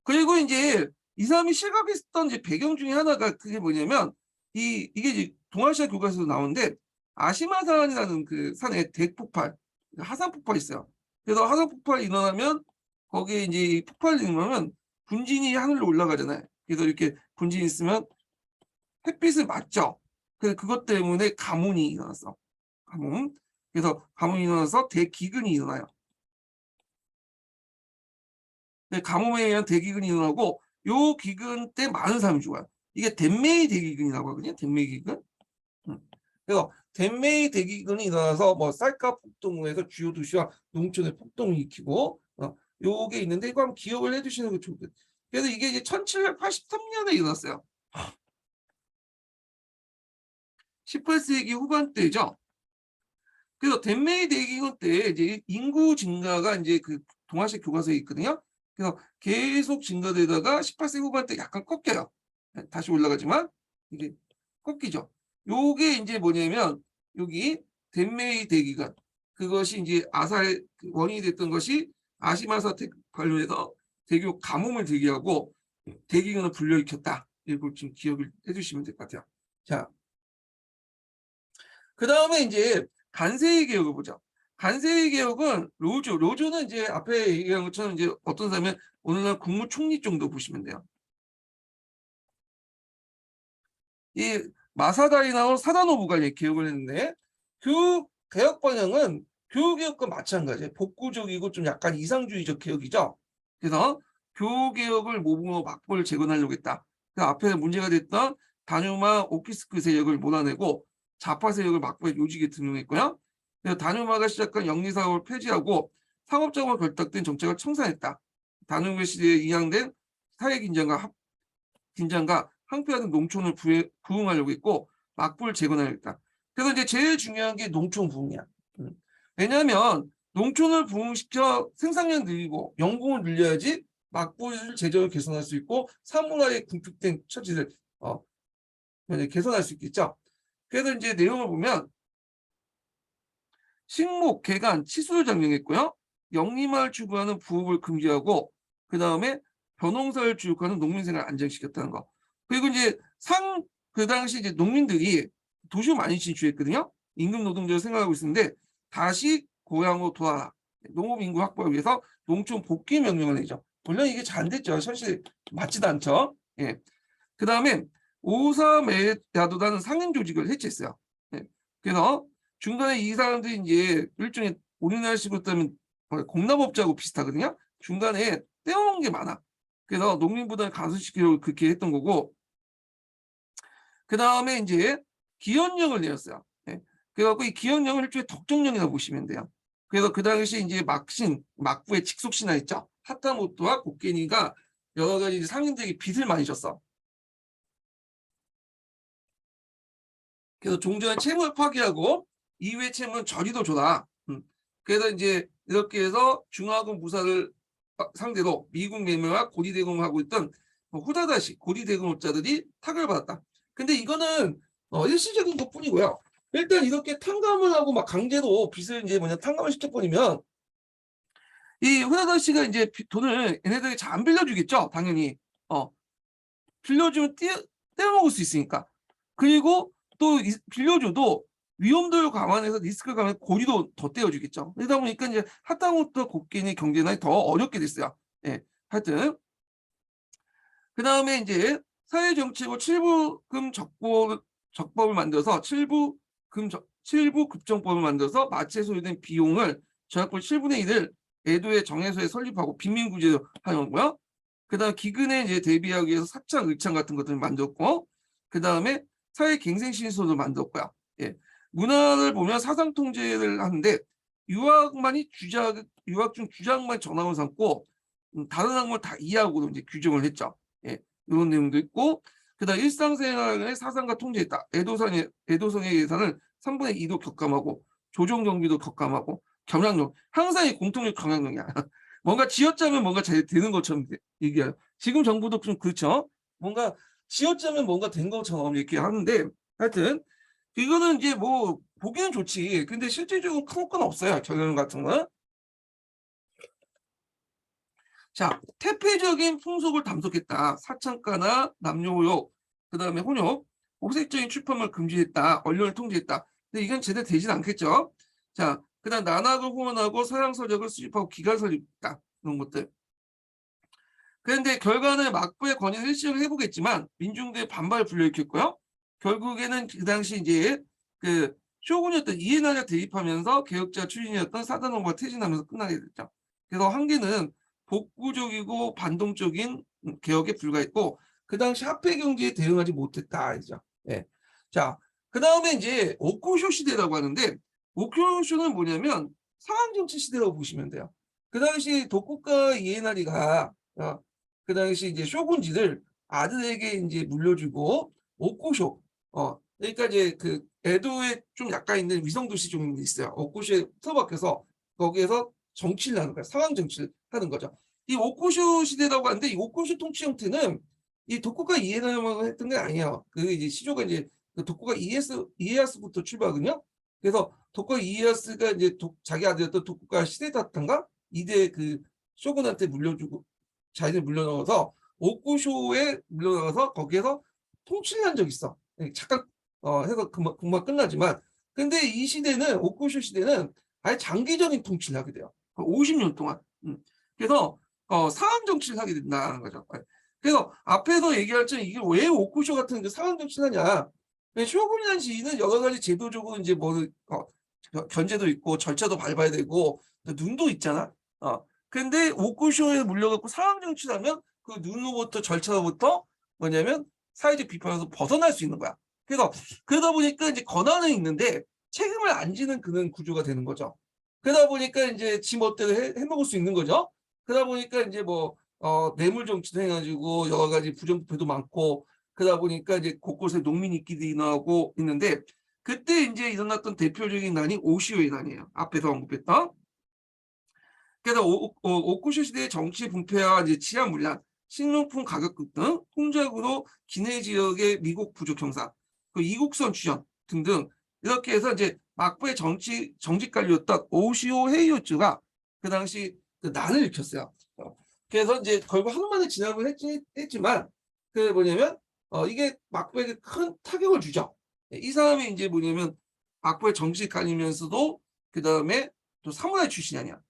그리고 이제 이 사람이 실각했던 이제 배경 중에 하나가 그게 뭐냐면 이게 이제 동아시아 교과서에서 나오는데 아시마산이라는 그 산에 대폭발, 하산 폭발이 있어요. 그래서 하산 폭발이 일어나면 거기에 이제 폭발이 일어나면 분진이 하늘로 올라가잖아요. 그래서 이렇게 분진이 있으면 햇빛을 맞죠. 그래서 그것 때문에 가뭄이 일어났어. 가뭄. 그래서 가뭄이 일어나서 대기근이 일어나요. 가뭄에 의한 대기근이 일어나고 요 기근 때 많은 사람이 죽어요. 이게 덴메이 대기근이라고 하거든요. 덴메이 기근. 그래서 덴메이 대기근이 일어나서 뭐 쌀가 폭동으로 해서 주요 도시와 농촌의 폭동을 일으키고 요게 있는데 이거 한번 기억을 해두시는 게 좋을 것 같아요. 그래서 이게 이제 1783년에 일어났어요. 18세기 후반대죠. 그래서 덴메이 대기근 때 이제 인구 증가가 이제 그 동아시아 교과서에 있거든요. 그래서 계속 증가되다가 18세기 후반 때 약간 꺾여요. 다시 올라가지만 이게 꺾이죠. 요게 이제 뭐냐면 여기 덴메이 대기근 그것이 이제 아사의 원인이 됐던 것이 아시마사 관련해서 대교 가뭄을 대기하고 대기근을 불러일으켰다. 이걸 좀 기억을 해주시면 될 것 같아요. 자, 그 다음에 이제 간세이 개혁을 보죠. 간세이 개혁은 로조는 이제 앞에 얘기한 것처럼 이제 어떤 사람은 오늘날 국무총리 정도 보시면 돼요. 이 마사다이나오 사다노부가 이제 개혁을 했는데 교육 개혁 방향은 교육개혁과 마찬가지예요. 복구적이고 좀 약간 이상주의적 개혁이죠. 그래서 교육개혁을 모범으로 막부를 재건하려고 했다. 그 앞에 문제가 됐던 다뉴마 오키스크 세력을 몰아내고 좌파 세력을 막부에 요직에 등용했고요. 그래서 다뉴마가 시작한 영리사업을 폐지하고 상업적으로 결탁된 정책을 청산했다. 다뉴마 시대에 이양된 사회 긴장과 항폐하는 농촌을 부흥하려고 했고 막부를 재건하려고 했다. 그래서 이제 제일 중요한 게 농촌 부흥이야. 왜냐하면 농촌을 부흥시켜 생산량 늘리고 연공을 늘려야지 막부를 재정을 개선할 수 있고 사물화의 궁핍된 처지를 개선할 수 있겠죠. 그래서 이제 내용을 보면 식목, 개간, 치수를 장려했고요. 영리마을 추구하는 부업을 금지하고 그 다음에 벼농사를 주육하는 농민생활을 안정시켰다는 거. 그리고 이제 그 당시 이제 농민들이 도시로 많이 진출했거든요. 임금 노동자를 생각하고 있었는데 다시 고향으로 돌아라. 농업 인구 확보를 위해서 농촌 복귀 명령을 내죠. 물론 이게 잘 안 됐죠. 사실 맞지도 않죠. 예. 그 다음에 오사메야도라는 상인 조직을 해체했어요. 예. 그래서 중간에 이 사람들이 이제 일종의 우리나라식으로 따면 공납업자하고 비슷하거든요. 중간에 떼어놓은 게 많아. 그래서 농민부담을 감소시키려고 그렇게 했던 거고, 그 다음에 이제 기원령을 내렸어요. 네. 그래갖고 이 기원령을 일종의 덕정령이라고 보시면 돼요. 그래서 그 당시 이제 막부의 직속신하 있죠. 하타모토와 곡괭이가 여러 가지 상인들에게 빚을 많이 줬어. 그래서 종전의 채무를 파기하고 이후의 채무는 저리도 줘라. 그래서 이제 이렇게 해서 중화군 무사를 상대로 미국 매매와 고리대금을 하고 있던 후다다시 고리대금업자들이 타격을 받았다. 근데 이거는 일시적인 것뿐이고요. 일단 이렇게 탕감을 하고 막 강제로 빚을 이제 탕감을 시켜버리면 이 후다다시가 이제 돈을 얘네들이 잘 안 빌려주겠죠. 당연히 빌려주면 떼어먹을 수 있으니까. 그리고 또 빌려줘도 위험도를 감안해서 리스크를 감안해서 고리도 더 떼어주겠죠. 그러다 보니까 이제 하다못해 곡괭이 경제난이 더 어렵게 됐어요. 예, 하여튼 그 다음에 이제 사회정책으로 칠부금 적법을 만들어서 칠부급정법을 만들어서 마취에 소요된 비용을 전학벌 7분의 1을 애도의 정해소에 설립하고 빈민구제로 하는 거고요. 그 다음 기근에 이제 대비하기 위해서 사창, 의창 같은 것들을 만들었고, 그 다음에 사회 갱생신소를 만들었고요. 예. 문화를 보면 사상 통제를 하는데 유학 중 주장만 전학을 삼고 다른 학문을 다 이해하고 이제 규정을 했죠. 예. 이런 내용도 있고, 그다음 일상생활의 사상과 통제했다. 애도성의 예산을 3분의 2도 격감하고 조정 정비도 격감하고 경향용. 항상 이 공통적 경향용이야. 뭔가 쥐어짜면 뭔가 잘 되는 것처럼 얘기해요. 지금 정부도 좀 그렇죠. 뭔가 쥐어짜면 뭔가 된 것처럼 이렇게 하는데 하여튼 이거는 이제 뭐 보기는 좋지. 근데 실질적으로 큰 효과는 없어요. 경영 같은 거. 자, 태폐적인 풍속을 담속했다. 사창가나 남녀호역, 그다음에 혼역, 오색적인 출판물 금지했다. 언론을 통제했다. 근데 이건 제대로 되진 않겠죠. 자, 그다음 난학을 후원하고 서양 서적을 수집하고 기관 설립했다. 이런 것들. 그런데 결과는 막부의 권위를 일시적으로 해보겠지만 민중들의 반발을 불러일으켰고요. 결국에는 그 당시 이제 그 쇼군이었던 이에나가 대입하면서 개혁자 출신이었던 사다노부가 퇴진하면서 끝나게 됐죠. 그래서 한계는 복구적이고 반동적인 개혁에 불과했고 그 당시 화폐 경제에 대응하지 못했다. 이죠. 예. 자, 그 다음에 이제 오코쇼 시대라고 하는데 오코쇼는 뭐냐면 상황 정치 시대라고 보시면 돼요. 그 당시 독국가 이에나리가 그 당시 이제 쇼군지를 아들에게 이제 물려주고 오코쇼 그러니까 이제 그 에도에 좀 약간 있는 위성도시 좀 있어요. 오코쇼에 틀어박혀서 거기에서 정치를 하는 거야. 상황 정치를 하는 거죠. 이 오코쇼 시대라고 하는데 이 오코쇼 통치 형태는 이 독국가 이에나리만 했던 게 아니에요. 그 이제 시조가 이제 그 독국가 이에야스부터 출발하거든요. 그래서 독국가 이에야스가 이제 자기 아들이었던 독국가 시데타탄가 이대 그 쇼군한테 물려주고 자기들 물려넣어서 오쿠쇼에 물려넣어서 거기에서 통치를 한 적이 있어. 잠깐 해서 금방 끝나지만 근데 이 시대는 오쿠쇼 시대는 아예 장기적인 통치를 하게 돼요. 50년 동안. 그래서 상황 정치를 하게 된다는 거죠. 그래서 앞에서 얘기했지만 이게 왜 오쿠쇼 같은 상황 정치를 하냐? 쇼군이라는 시기는 여러 가지 제도적으로 이제 뭐 견제도 있고 절차도 밟아야 되고 눈도 있잖아. 근데 오쿠쇼에 물려갖고 상황 정치를 하면 그 눈으로부터 절차로부터 뭐냐면 사회적 비판에서 벗어날 수 있는 거야. 그래서 그러다 보니까 이제 권한은 있는데 책임을 안 지는 그런 구조가 되는 거죠. 그러다 보니까 이제 지 멋대로 해먹을 수 있는 거죠. 그러다 보니까 이제 뭐 뇌물 정치도 해가지고 여러 가지 부정부패도 많고 그러다 보니까 이제 곳곳에 농민 입기들이 일어나고 있는데 그때 이제 일어났던 대표적인 난이 오시오의 난이에요. 앞에서 언급했던. 그래서 오쿠쇼 시대의 정치 분패와 이제 치안 문란, 식료품 가격급 등 통작으로 기내 지역의 미국 부족 형사, 그 이국선 주전 등등 이렇게 해서 이제 막부의 정직 관료였던 오시오 헤이오츠가 그 당시 그 난을 일으켰어요. 그래서 이제 결국 한번에 진압을 했지만 그 뭐냐면 이게 막부에게 큰 타격을 주죠. 이 사람이 이제 뭐냐면 막부의 정직 관리면서도 그 다음에 또 사무라이 출신이 아니야.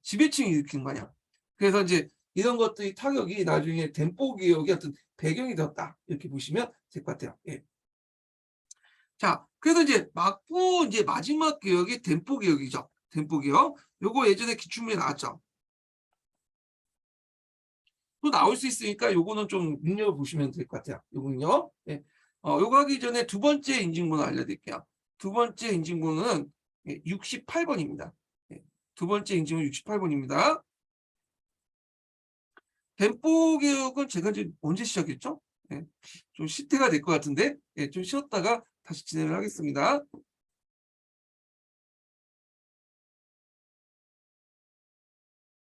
지배층이 일으킨 거냐. 그래서 이제 이런 것들이 타격이 나중에 덴포 개혁의 어떤 배경이 되었다. 이렇게 보시면 될 것 같아요. 예. 자, 그래서 이제 막부 이제 마지막 개혁이 덴포 개혁이죠. 덴포 개혁. 요거 예전에 기출문제 나왔죠. 또 나올 수 있으니까 요거는 좀 눈여겨보시면 될 것 같아요. 요거는요. 예. 요거 하기 전에 두 번째 인증번호 알려드릴게요. 두 번째 인증번호는 68번입니다. 두 번째 인증은 68번입니다. 덴포 개혁은 제가 이제 언제 시작했죠? 좀 시태가 될 것 같은데 좀 쉬었다가 다시 진행을 하겠습니다.